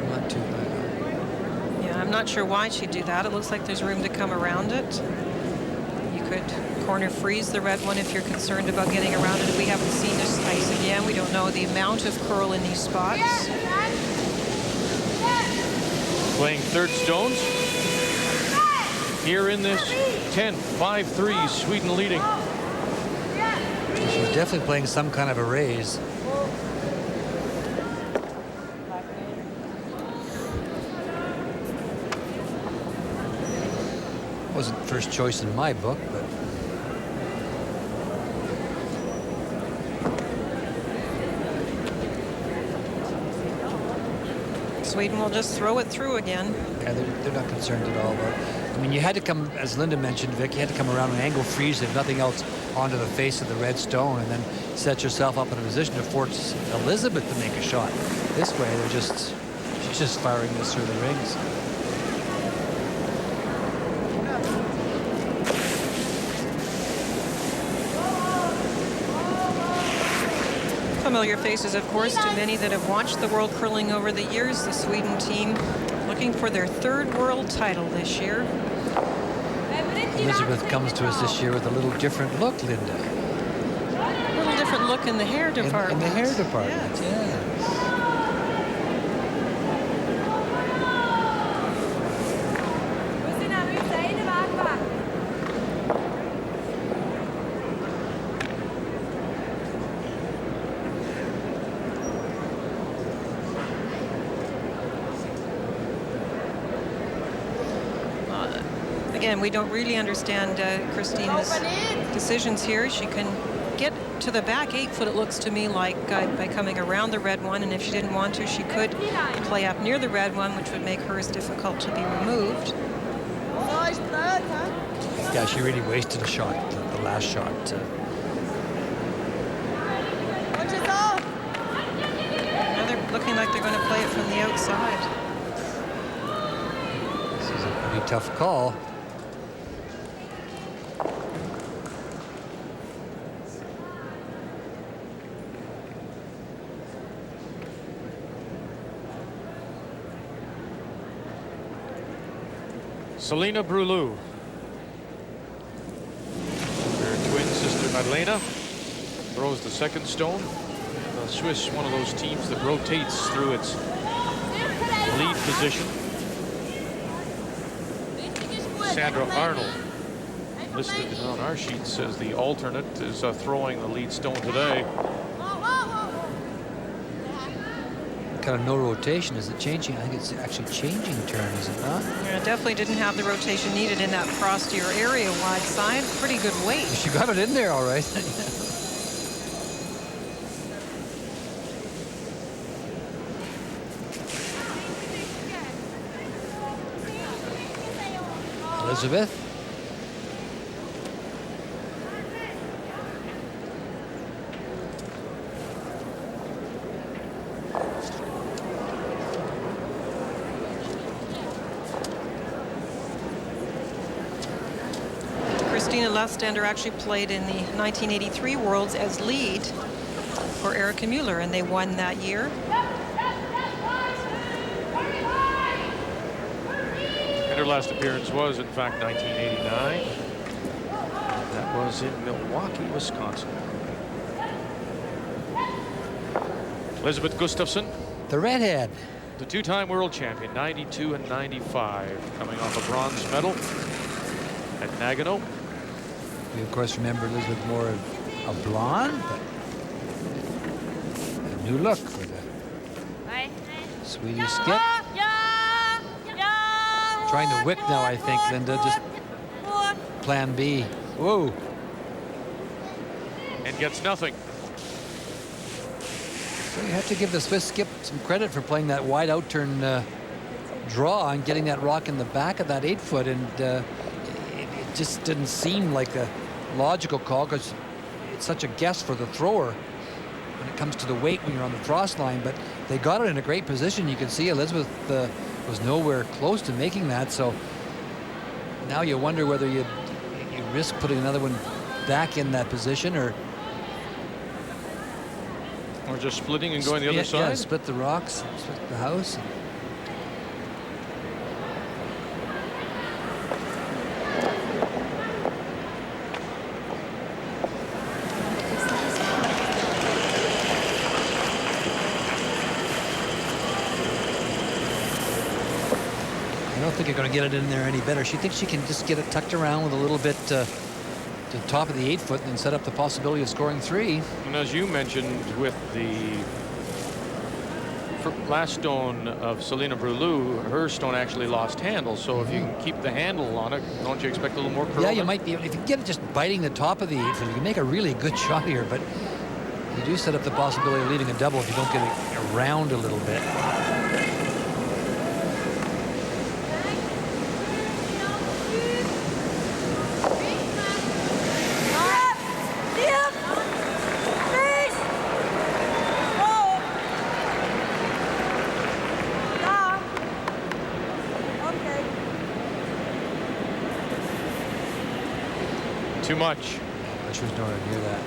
not too. Yeah, I'm not sure why she'd do that. It looks like there's room to come around it. You could corner freeze the red one if you're concerned about getting around it. We haven't seen this ice again. We don't know the amount of curl in these spots. Playing third stones. Here in this 10th, 5-3, Sweden leading. She was definitely playing some kind of a raise. Wasn't first choice in my book, but Sweden will just throw it through again. yeah, they're not concerned at all. But I mean, you had to come, as Linda mentioned, Vic, you had to come around an angle freeze, if nothing else, onto the face of the red stone, and then set yourself up in a position to force Elizabeth to make a shot. This way, she's just firing this through the rings. Familiar faces, of course, to many that have watched the World Curling over the years. The Sweden team looking for their 3rd world title this year. Elizabeth comes to us this year with a little different look, Linda. A little different look in the hair department. In the hair department, Yes. yeah. Again, we don't really understand Christina's decisions here. She can get to the back 8 foot, it looks to me like, by coming around the red one, and if she didn't want to, she could play up near the red one, which would make hers difficult to be removed. Yeah, she really wasted a shot, the last shot. Now they're looking like they're going to play it from the outside. This is a pretty tough call. Selena Brulou. Her twin sister Madlena throws the 2nd stone. The Swiss, one of those teams that rotates through its lead position. Sandra Arnold, listed on our sheet, says the alternate is throwing the lead stone today. Kind of no rotation. Is it changing? I think it's actually changing turn, is it not? Yeah, it definitely didn't have the rotation needed in that frostier area wide side. Pretty good weight. She got it in there all right. Elizabeth. Christina Lestander actually played in the 1983 Worlds as lead for Erika Müller, and they won that year. her last appearance was, in fact, 1989. That was in Milwaukee, Wisconsin. Elizabeth Gustafsson, The redhead. the two-time world champion, 92 and 95, coming off a bronze medal at Nagano. We, of course, remember Elizabeth more of a blonde, but a new look for the Swedish skip. Trying to wick now, I think, Linda. Just plan B. Whoa. And gets nothing. So you have to give the Swiss skip some credit for playing that wide outturn draw and getting that rock in the back of that 8-foot, and it just didn't seem like a logical call because it's such a guess for the thrower when it comes to the weight when you're on the frost line. But they got it in a great position. You can see Elizabeth was nowhere close to making that. So now you wonder whether you risk putting another one back in that position or just splitting and going the other side. Yeah, split the rocks, split the house. I don't think you're going to get it in there any better. She thinks she can just get it tucked around with a little bit to the top of the 8-foot and set up the possibility of scoring 3. And as you mentioned, with the last stone of Selena Brulou, her stone actually lost handle. So if you can keep the handle on it, don't you expect a little more curl? Yeah, you might be able, if you get it just biting the top of the 8-foot, you can make a really good shot here, but you do set up the possibility of leaving a double if you don't get it around a little bit. Too much. I sure was nowhere near that.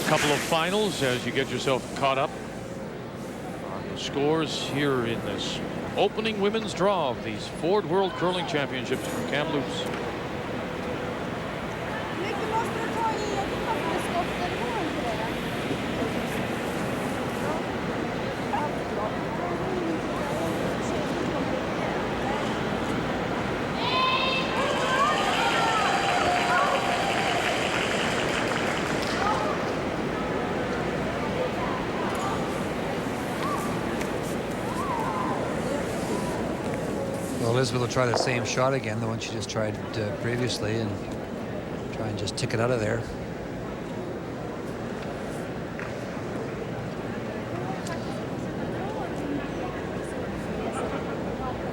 Couple of finals as you get yourself caught up on the scores here in this opening women's draw of these Ford World Curling Championships from Kamloops. Elizabeth will try the same shot again, the one she just tried previously, and try and just tick it out of there.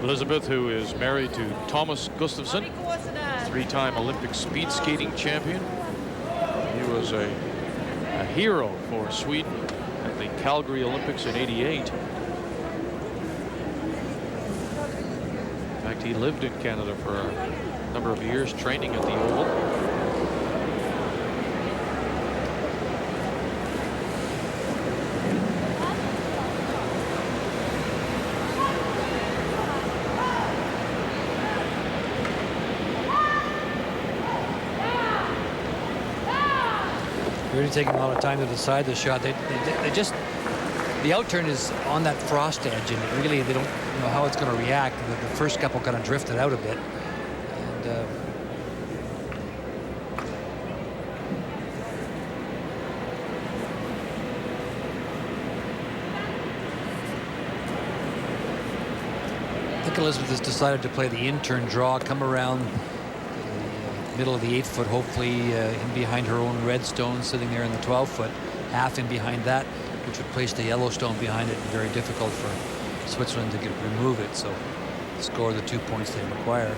Elizabeth, who is married to Thomas Gustafsson, three-time Olympic speed skating champion. He was a hero for Sweden at the Calgary Olympics in '88. He lived in Canada for a number of years, training at the Oval. Really taking a lot of time to decide the shot. They just, the outturn is on that frost edge, and it really, they don't know how it's going to react. The first couple kind of drifted out a bit, and I think Elizabeth has decided to play the in-turn draw, come around the middle of the 8-foot, hopefully in behind her own red stone sitting there in the 12-foot, half in behind that, which would place the Yellowstone behind it, and very difficult for Switzerland to remove it, so score the 2 points they require.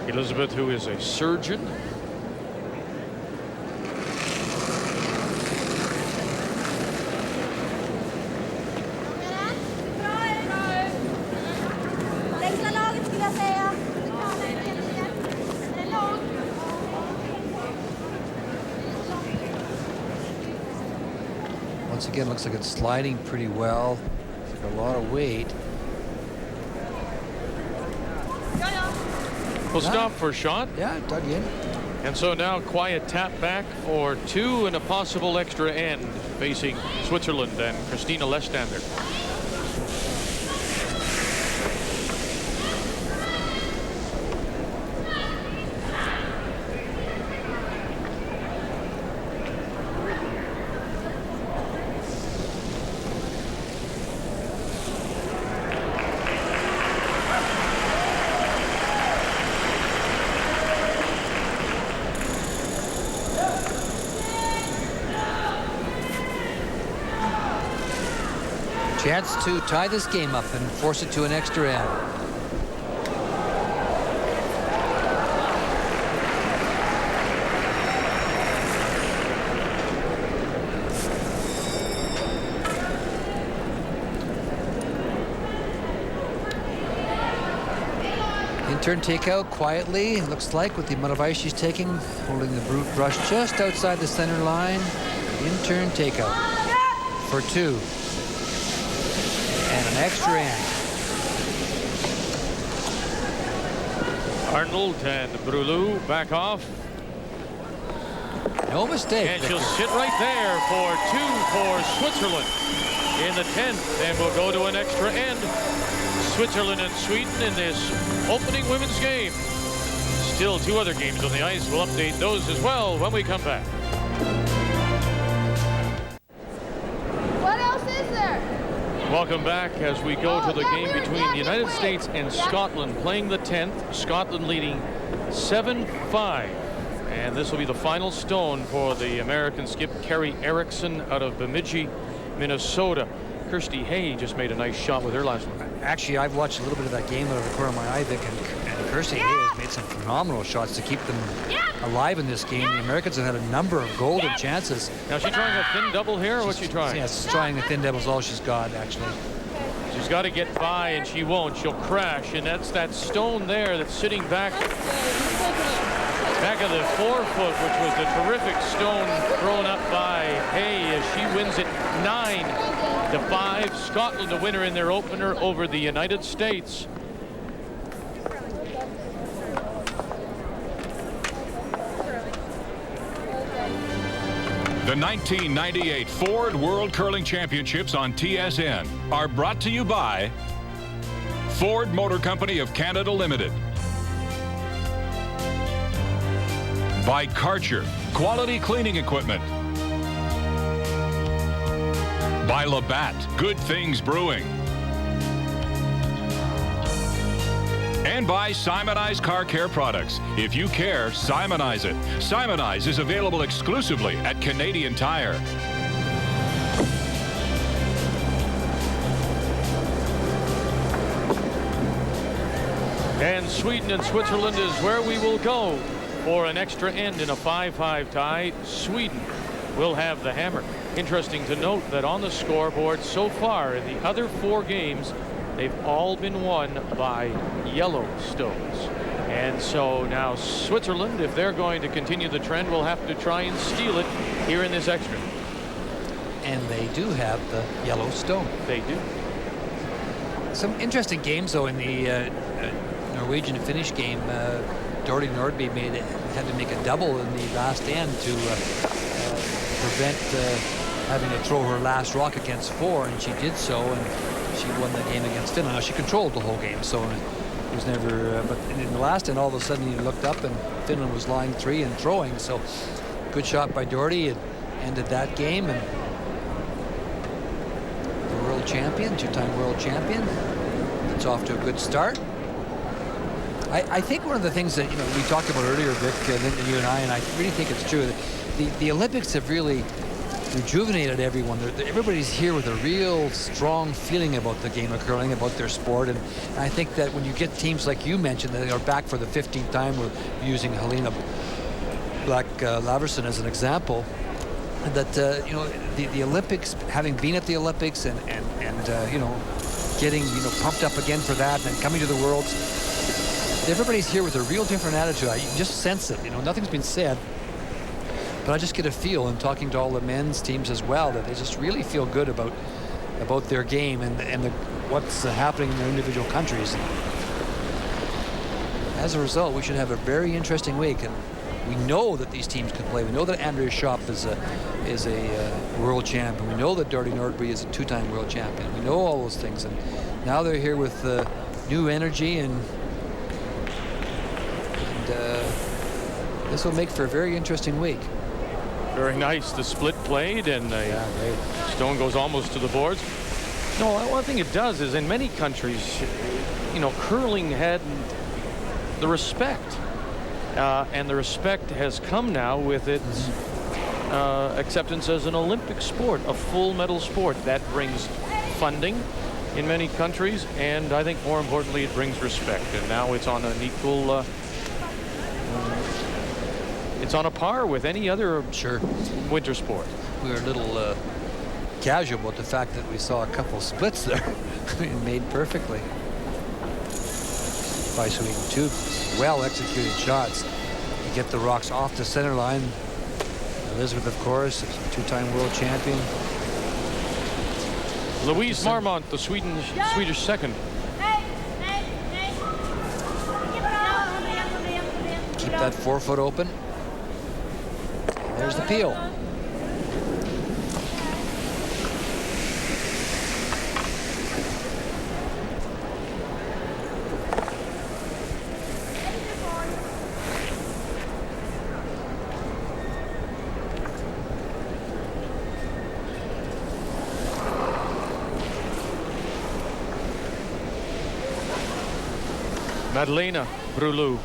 Elizabeth, who is a surgeon. Once again, looks like it's sliding pretty well. It's like a lot of weight. We'll stop for a shot. Yeah, dug in. And so now quiet tap back for 2 and a possible extra end facing Switzerland and Christina Lestander. Chance to tie this game up and force it to an extra end. In-turn takeout quietly, it looks like, with the amount of ice she's taking, holding the brute brush just outside the center line. In-turn takeout for 2. And an extra end. Arnold and Brulou back off. No mistake. And she'll sit right there for 2 for Switzerland in the 10th. And we'll go to an extra end. Switzerland and Sweden in this opening women's game. Still 2 other games on the ice. We'll update those as well when we come back. What else is there? Welcome back as we go to the game between the United States and Scotland, playing the 10th. Scotland leading 7-5. And this will be the final stone for the American skip Kerry Erickson out of Bemidji, Minnesota. Kirsty Hay just made a nice shot with her last one. Actually, I've watched a little bit of that game out of the corner of my eye, Vic, and Kirsty Hay has made some phenomenal shots to keep them alive in this game. The Americans have had a number of golden chances. Now, is she trying a thin double here, or what's she trying? Yes, she's trying the thin double is all she's got, actually. She's got to get by, and she won't. She'll crash, and that's that stone there that's sitting back of the 4-foot, which was the terrific stone thrown up by Hay as she wins it 9-5. Scotland a winner in their opener over the United States. The 1998 Ford World Curling Championships on TSN are brought to you by Ford Motor Company of Canada Limited, by Karcher Quality Cleaning Equipment, by Labatt Good Things Brewing, and by Simonize Car Care Products. If you care, Simonize it. Simonize is available exclusively at Canadian Tire. And Sweden and Switzerland is where we will go for an extra end in a 5-5 tie. Sweden will have the hammer. Interesting to note that on the scoreboard so far in the other 4 games, they've all been won by Yellowstones. And so now Switzerland, if they're going to continue the trend, will have to try and steal it here in this extra. And they do have the Yellowstone. They do. Some interesting games, though, in the Norwegian Finnish game. Doherty Nordby had to make a double in the last end to prevent having to throw her last rock against 4, and she did so, and she won the game against Finland. Now, she controlled the whole game, so it was never, but in the last end, all of a sudden you looked up and Finland was lying 3 and throwing, so good shot by Doherty. It ended that game, and the world champion, 2-time world champion, it's off to a good start. I think one of the things that we talked about earlier, Vic, Linda, you and I really think it's true that the Olympics have really rejuvenated everyone. Everybody's here with a real strong feeling about the game of curling, about their sport, and I think that when you get teams like you mentioned that are back for the 15th time, we're using Helena Blach Lavrsen as an example, that the Olympics, having been at the Olympics and getting pumped up again for that and coming to the Worlds. Everybody's here with a real different attitude. You can just sense it. Nothing's been said, But I just get a feel in talking to all the men's teams as well that they just really feel good about their game and what's happening in their individual countries. As a result, we should have a very interesting week. And we know that these teams can play. We know that Andrea Schopp is a world champion. We know that Dorothy Nordby is a 2-time world champion. We know all those things. And now they're here with new energy, and this will make for a very interesting week. Very nice. The split played, and stone goes almost to the boards. No, one thing it does is in many countries, you know, curling had the respect, and the respect has come now with its acceptance as an Olympic sport, a full medal sport. That brings funding in many countries, and I think more importantly, it brings respect. And now it's on an equal. It's on a par with any other winter sport. We were a little casual about the fact that we saw a couple splits there made perfectly by Sweden. 2 well-executed shots to get the rocks off the center line. Elizabeth, of course, is a 2-time world champion. Louise Marmont, the Swedish second. Keep that forefoot open. There's the peel. Madeleine Brulu.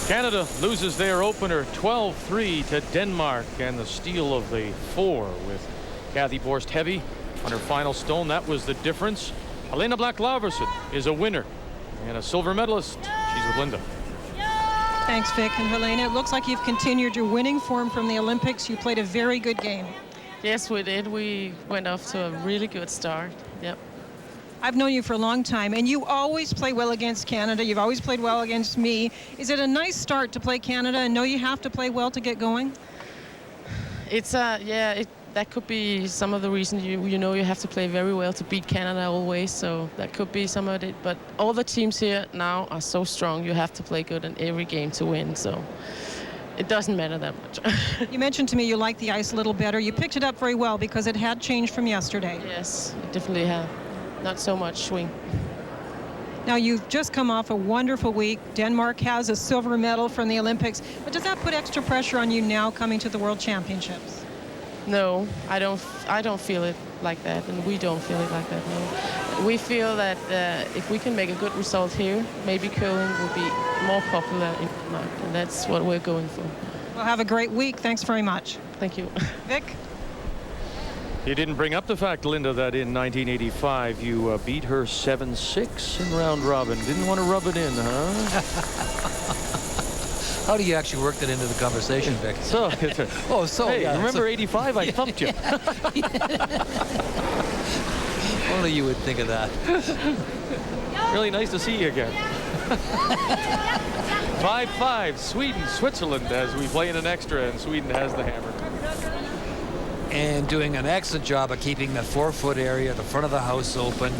Canada loses their opener 12-3 to Denmark, and the steal of the 4 with Kathy Borst heavy on her final stone. That was the difference. Helena Blach Lavrsen is a winner and a silver medalist. She's with Linda. Thanks, Vic and Helena. It looks like you've continued your winning form from the Olympics. You played a very good game. Yes, we did. We went off to a really good start. Yep. I've known you for a long time, and you always play well against Canada. You've always played well against me. Is it a nice start to play Canada and know you have to play well to get going? It's that could be some of the reasons. You know you have to play very well to beat Canada always, so that could be some of it. But all the teams here now are so strong. You have to play good in every game to win, so it doesn't matter that much. You mentioned to me you like the ice a little better. You picked it up very well because it had changed from yesterday. Yes, it definitely have. Not so much swing. Now, you've just come off a wonderful week. Denmark has a silver medal from the Olympics, but does that put extra pressure on you now coming to the World Championships? No, I don't feel it like that, and we don't feel it like that, no. We feel that if we can make a good result here, maybe curling will be more popular in Denmark, and that's what we're going for. Well, have a great week. Thanks very much. Thank you. Vic? You didn't bring up the fact, Linda, that in 1985 you beat her 7-6 in round robin. Didn't want to rub it in, huh? How do you actually work that into the conversation, Vic? Hey, yeah, remember 85? I thumped you. Only you would think of that. Really nice to see you again. 5-5, Sweden, Switzerland, as we play in an extra, and Sweden has the hammer. And doing an excellent job of keeping the forefoot area, the front of the house open.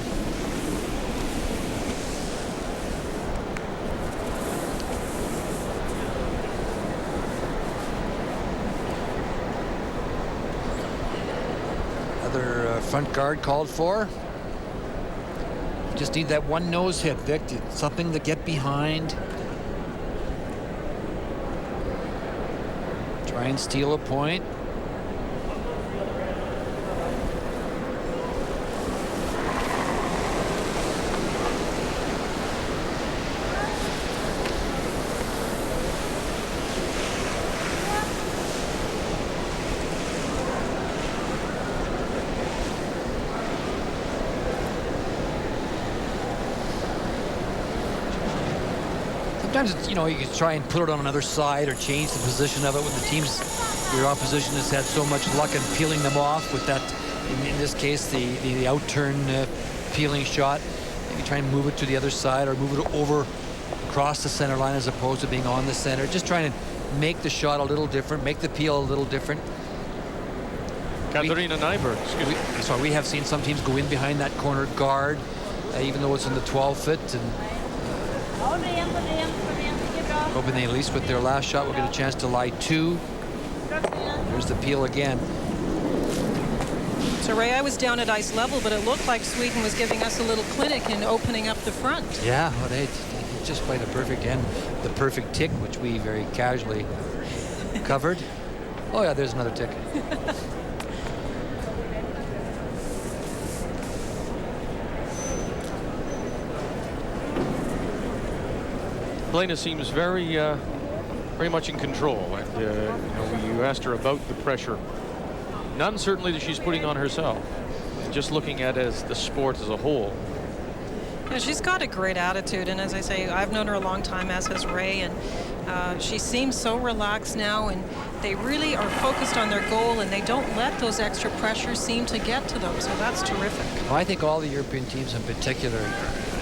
Another front guard called for. Just need that one nose hit, Vic. Something to get behind. Try and steal a point. sometimes it's, you know, you can try and put it on another side or change the position of it when the teams, your opposition has had so much luck in peeling them off with that, in this case, the out-turn peeling shot. Maybe try and move it to the other side or move it over across the center line as opposed to being on the center. Just trying to make the shot a little different, make the peel a little different. Katarina Nyberg, excuse me. So we have seen some teams go in behind that corner guard, even though it's in the 12-foot, and hoping they, at least with their last shot, will get a chance to lie two. There's the peel again. So Ray, I was down at ice level, but it looked like Sweden was giving us a little clinic in opening up the front. Yeah, well, they just played a perfect end, the perfect tick, which we very casually covered. Oh yeah, there's another tick. Helena seems very much in control. And you know, you asked her about the pressure. None certainly that she's putting on herself. Just looking at it as the sport as a whole. Yeah, she's got a great attitude, and as I say, I've known her a long time, as has Ray, and she seems so relaxed now, and they really are focused on their goal, and they don't let those extra pressures seem to get to them, so that's terrific. Well, I think all the European teams in particular,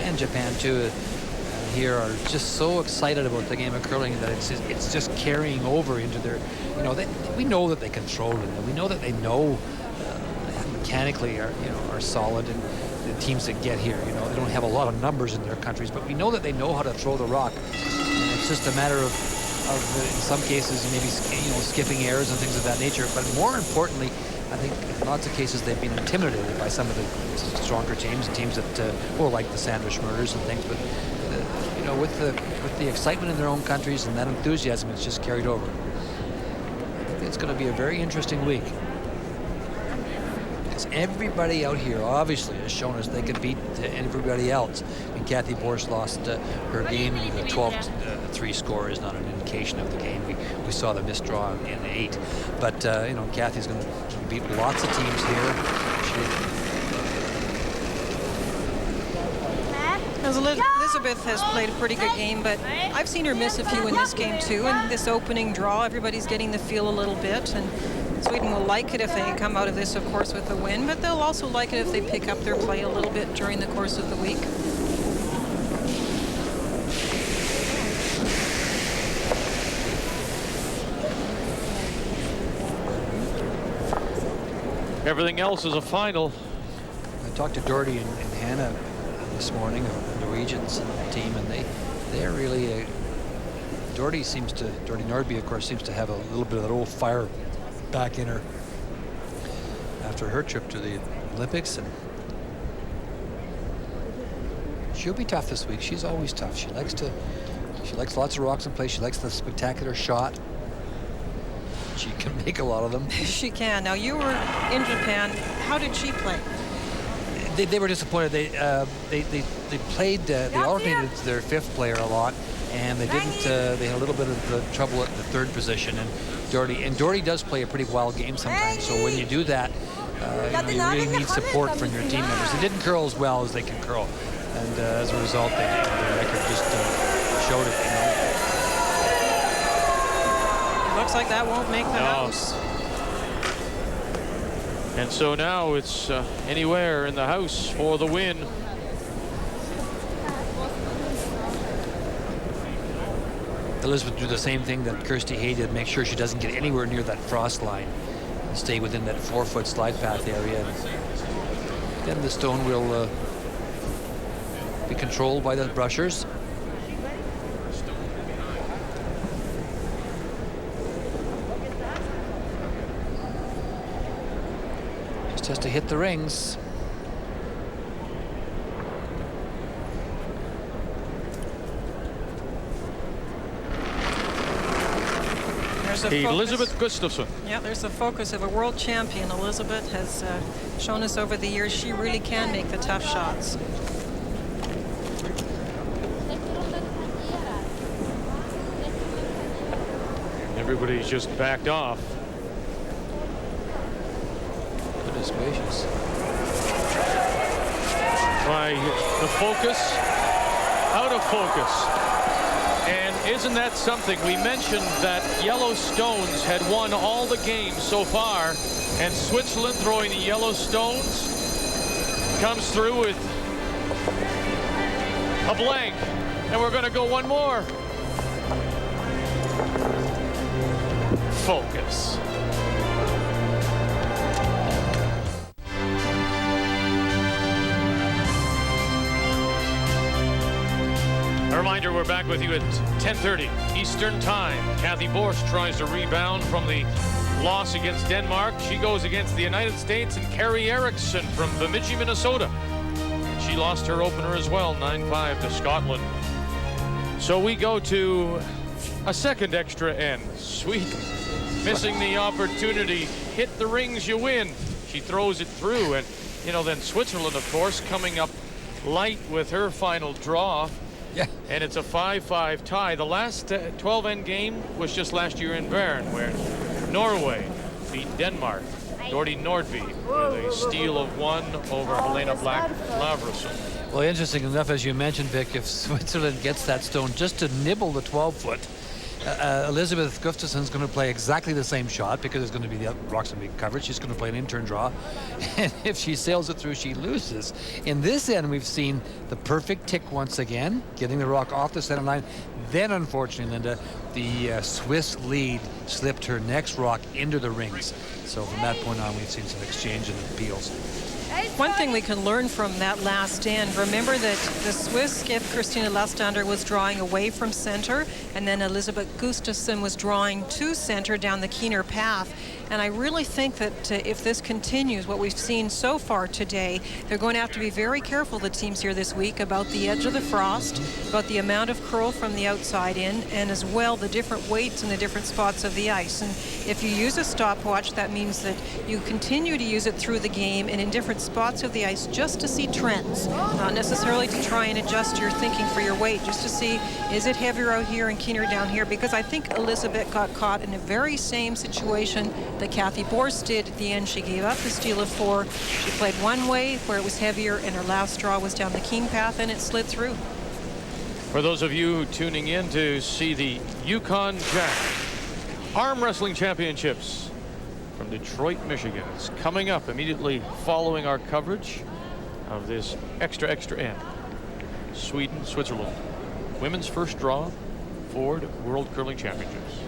and Japan too, here are just so excited about the game of curling that it's just carrying over into their, you know, we know that they control it, and we know that they know mechanically are solid, and the teams that get here, you know, they don't have a lot of numbers in their countries, but we know that they know how to throw the rock. And it's just a matter of in some cases maybe, you know, skipping errors and things of that nature. But more importantly, I think in lots of cases they've been intimidated by some of the stronger teams, that well, like the Sandwich Murders and things. But you know, with the excitement in their own countries and that enthusiasm, it's just carried over. I think it's going to be a very interesting week. Everybody out here obviously has shown us they can beat everybody else. And Kathy Borst lost her game. The 12-3 score is not an indication of the game. We saw the missed draw in 8. But you know, Kathy's going to beat lots of teams here. Elizabeth has played a pretty good game, but I've seen her miss a few in this game too. And this opening draw, everybody's getting the feel a little bit, and Sweden will like it if they come out of this, of course, with a win, but they'll also like it if they pick up their play a little bit during the course of the week. Everything else is a final. I talked to Doherty and Hannah this morning, the Norwegians and the team, and they're really Doherty Nordby, of course, seems to have a little bit of that old fire back in her after her trip to the Olympics, and she'll be tough this week. She's always tough. She likes lots of rocks in play. She likes the spectacular shot. She can make a lot of them. She can. Now, you were in Japan. How did she play? They were disappointed. They played. They alternated their fifth player a lot, and they didn't. They had a little bit of trouble at the third position. And Doherty does play a pretty wild game sometimes. So when you do that, you really need support from your team members. They didn't curl as well as they can curl, and as a result, their record just showed it. You know. Looks like that won't make the house. And so now it's anywhere in the house for the win. Elizabeth do the same thing that Kirsty Hay did, make sure she doesn't get anywhere near that frost line. Stay within that 4-foot slide path area. Then the stone will be controlled by the brushers. Just has to hit the rings. Elizabeth Gustafsson. Yeah, there's the focus of a world champion. Elizabeth has shown us over the years she really can make the tough shots. Everybody's just backed off. Goodness gracious. By the focus, out of focus. And isn't that something? We mentioned that Yellowstones had won all the games so far, and Switzerland throwing the Yellowstones comes through with a blank. And we're going to go one more. Focus. A reminder, we're back with you at 10:30 Eastern Time. Kathy Borst tries to rebound from the loss against Denmark. She goes against the United States and Carrie Erickson from Bemidji, Minnesota. And she lost her opener as well, 9-5 to Scotland. So we go to a second extra end. Sweden missing the opportunity. Hit the rings, you win. She throws it through. And, you know, then Switzerland, of course, coming up light with her final draw. Yeah. And it's a 5-5 tie. The last 12-end game was just last year in Bern, where Norway beat Denmark. Dorte Nordby with a steal of 1 over Helena Blach Lavrsen. Well, interesting enough, as you mentioned, Vic, if Switzerland gets that stone just to nibble the 12-foot, Elizabeth Gustafsson's going to play exactly the same shot because there's going to be the rock's going to be covered. She's going to play an in-turn draw. And if she sails it through, she loses. In this end, we've seen the perfect tick once again, getting the rock off the center line. Then, unfortunately, Linda, the Swiss lead slipped her next rock into the rings. So from that point on, we've seen some exchange and appeals. One thing we can learn from that last end, remember that the Swiss skiff Christina Lastander was drawing away from center, and then Elizabeth Gustafsson was drawing to center down the Keener path. And I really think that if this continues, what we've seen so far today, they're going to have to be very careful, the teams here this week, about the edge of the frost, about the amount of curl from the outside in, and as well the different weights in the different spots of the ice. And if you use a stopwatch, that means that you continue to use it through the game and in different spots of the ice just to see trends, not necessarily to try and adjust your thinking for your weight, just to see, is it heavier out here and keener down here? Because I think Elizabeth got caught in a very same situation that Kathy Borst did at the end. She gave up the steal of 4. She played one way where it was heavier, and her last draw was down the Keen path, and it slid through. For those of you tuning in to see the Yukon Jack Arm Wrestling Championships from Detroit, Michigan, it's coming up immediately following our coverage of this extra end. Sweden, Switzerland. Women's first draw for World Curling Championships.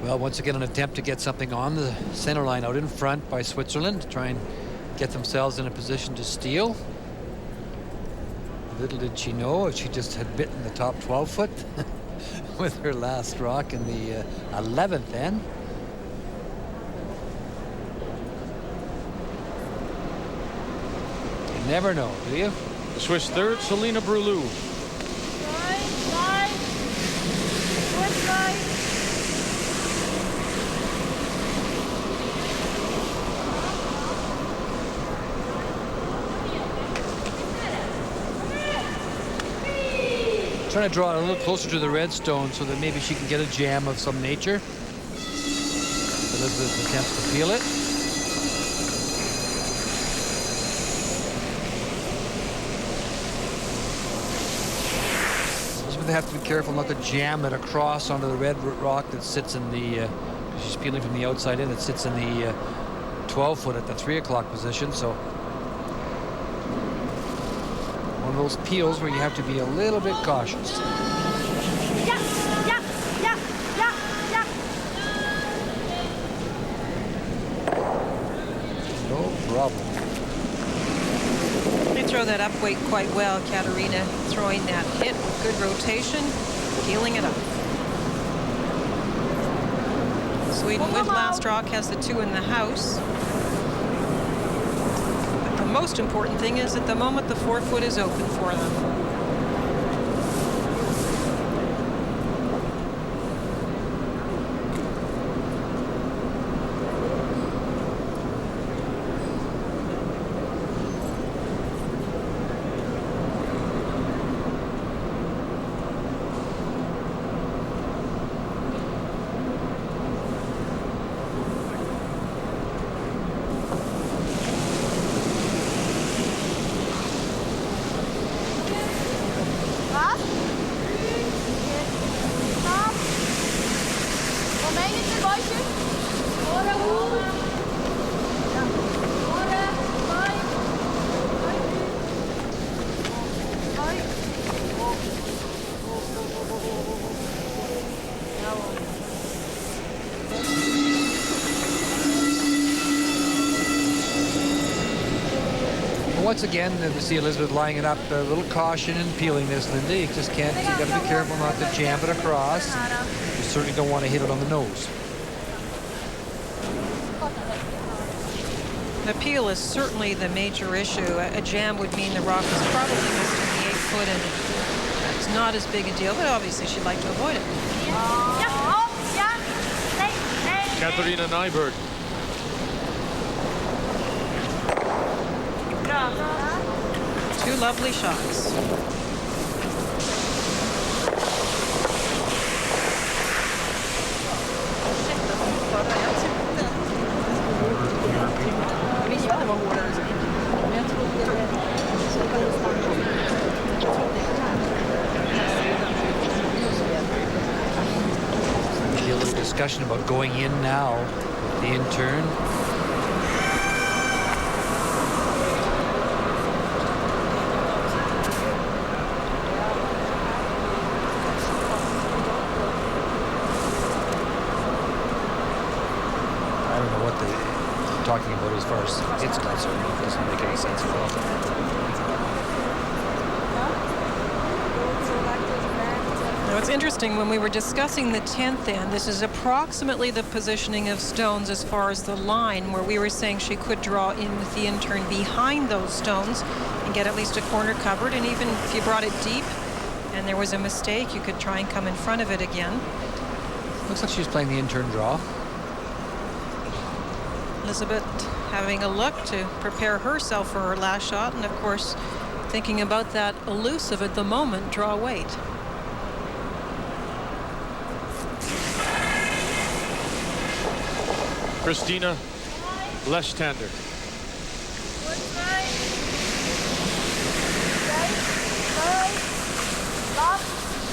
Well, once again, an attempt to get something on the center line out in front by Switzerland to try and get themselves in a position to steal. Little did she know, if she just had bitten the top 12-foot with her last rock in the 11th end. You never know, do you? The Swiss third, Selina Brulou. Trying to draw it a little closer to the red stone so that maybe she can get a jam of some nature. Elizabeth attempts to peel it. Elizabeth has to be careful not to jam it across onto the red rock that sits in the, she's peeling from the outside in, that sits in the 12-foot at the 3 o'clock position. So one of those peels where you have to be a little bit cautious. No problem. They throw that up weight quite well. Katarina throwing that hit with good rotation, peeling it up. Sweden with last rock has the 2 in the house. The most important thing is at the moment the 4-foot is open for them. once again, to see Elizabeth lining it up, a little caution in peeling this, Linda. You just can't, you got to be careful not to jam it across. You certainly don't want to hit it on the nose. The peel is certainly the major issue. A jam would mean the rock is probably missed in the 8-foot, and it's not as big a deal, but obviously she'd like to avoid it. Katharina Nyberg. Two lovely shots. Maybe a little discussion about going in now with the in-turn. Talking about as far as it's concerned, it doesn't make any sense at all. Now it's interesting, when we were discussing the 10th end, this is approximately the positioning of stones as far as the line, where we were saying she could draw in with the in-turn behind those stones and get at least a corner covered, and even if you brought it deep and there was a mistake, you could try and come in front of it again. Looks like she's playing the in-turn draw. Elizabeth having a look to prepare herself for her last shot, and of course thinking about that elusive at the moment draw weight. Christina Lestander.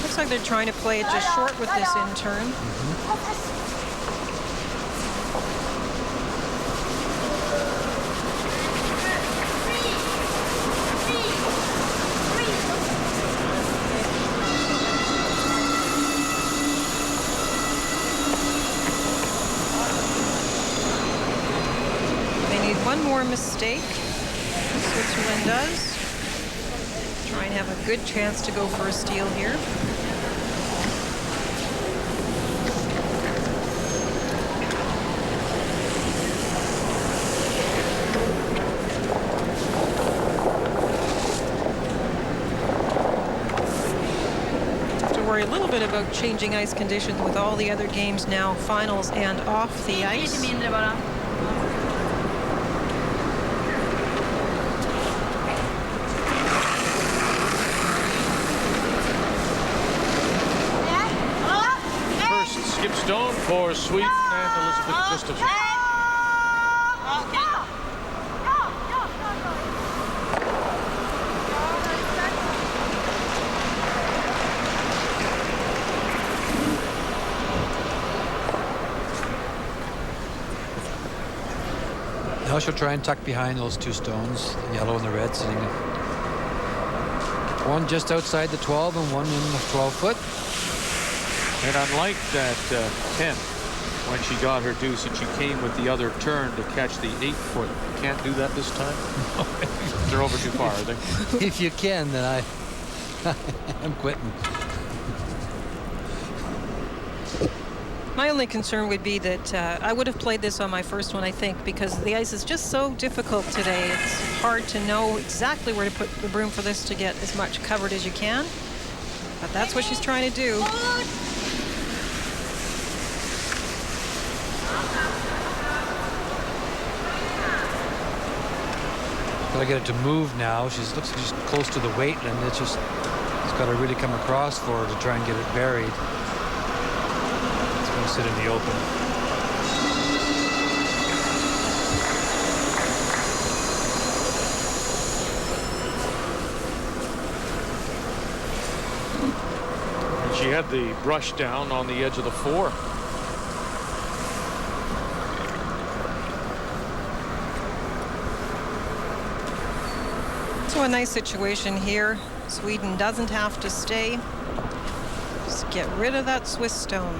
Looks like they're trying to play it just short with this in-turn. One more mistake, Switzerland does. Try and have a good chance to go for a steal here. Have to worry a little bit about changing ice conditions with all the other games now, finals and off the ice. Stone for Sweden and Elizabeth Gustafsson. Now she'll try and tuck behind those two stones, the yellow and the red, sitting one just outside the 12 and one in the 12-foot. And unlike that 10, when she got her deuce and she came with the other turn to catch the 8-foot, can't do that this time? They're over too far, are they? If you can, then I'm quitting. My only concern would be that I would have played this on my first one, I think, because the ice is just so difficult today. It's hard to know exactly where to put the broom for this to get as much covered as you can. But that's what she's trying to do. Gotta get it to move now. She looks like she's close to the weight, and it's got to really come across for her to try and get it buried. It's going to sit in the open. And she had the brush down on the edge of the 4. So a nice situation here. Sweden doesn't have to stay. Just get rid of that Swiss stone.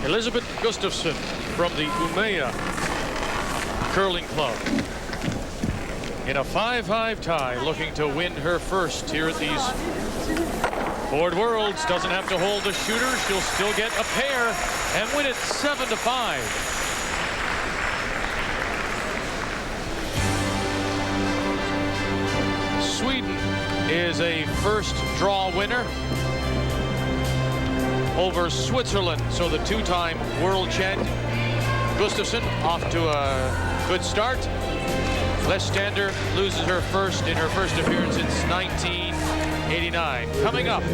Elizabeth Gustafsson from the Umeå Curling Club. In a 5-5 tie, looking to win her first here at these Ford Worlds. Doesn't have to hold the shooter. She'll still get a pair and win it 7-5. Sweden is a first draw winner over Switzerland. So the two-time world champion Gustafsson off to a good start. Lestander loses her first in her first appearance since 1989. Coming up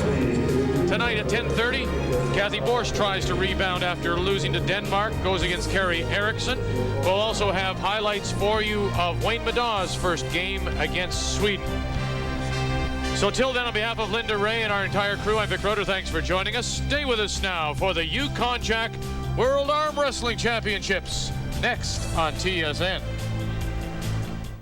tonight at 10:30, Kathy Borst tries to rebound after losing to Denmark, goes against Carrie Eriksson. We'll also have highlights for you of Wayne Middaugh's first game against Sweden. So till then, on behalf of Linda Ray and our entire crew, I'm Vic Roeder. Thanks for joining us. Stay with us now for the Yukon Jack World Arm Wrestling Championships next on TSN.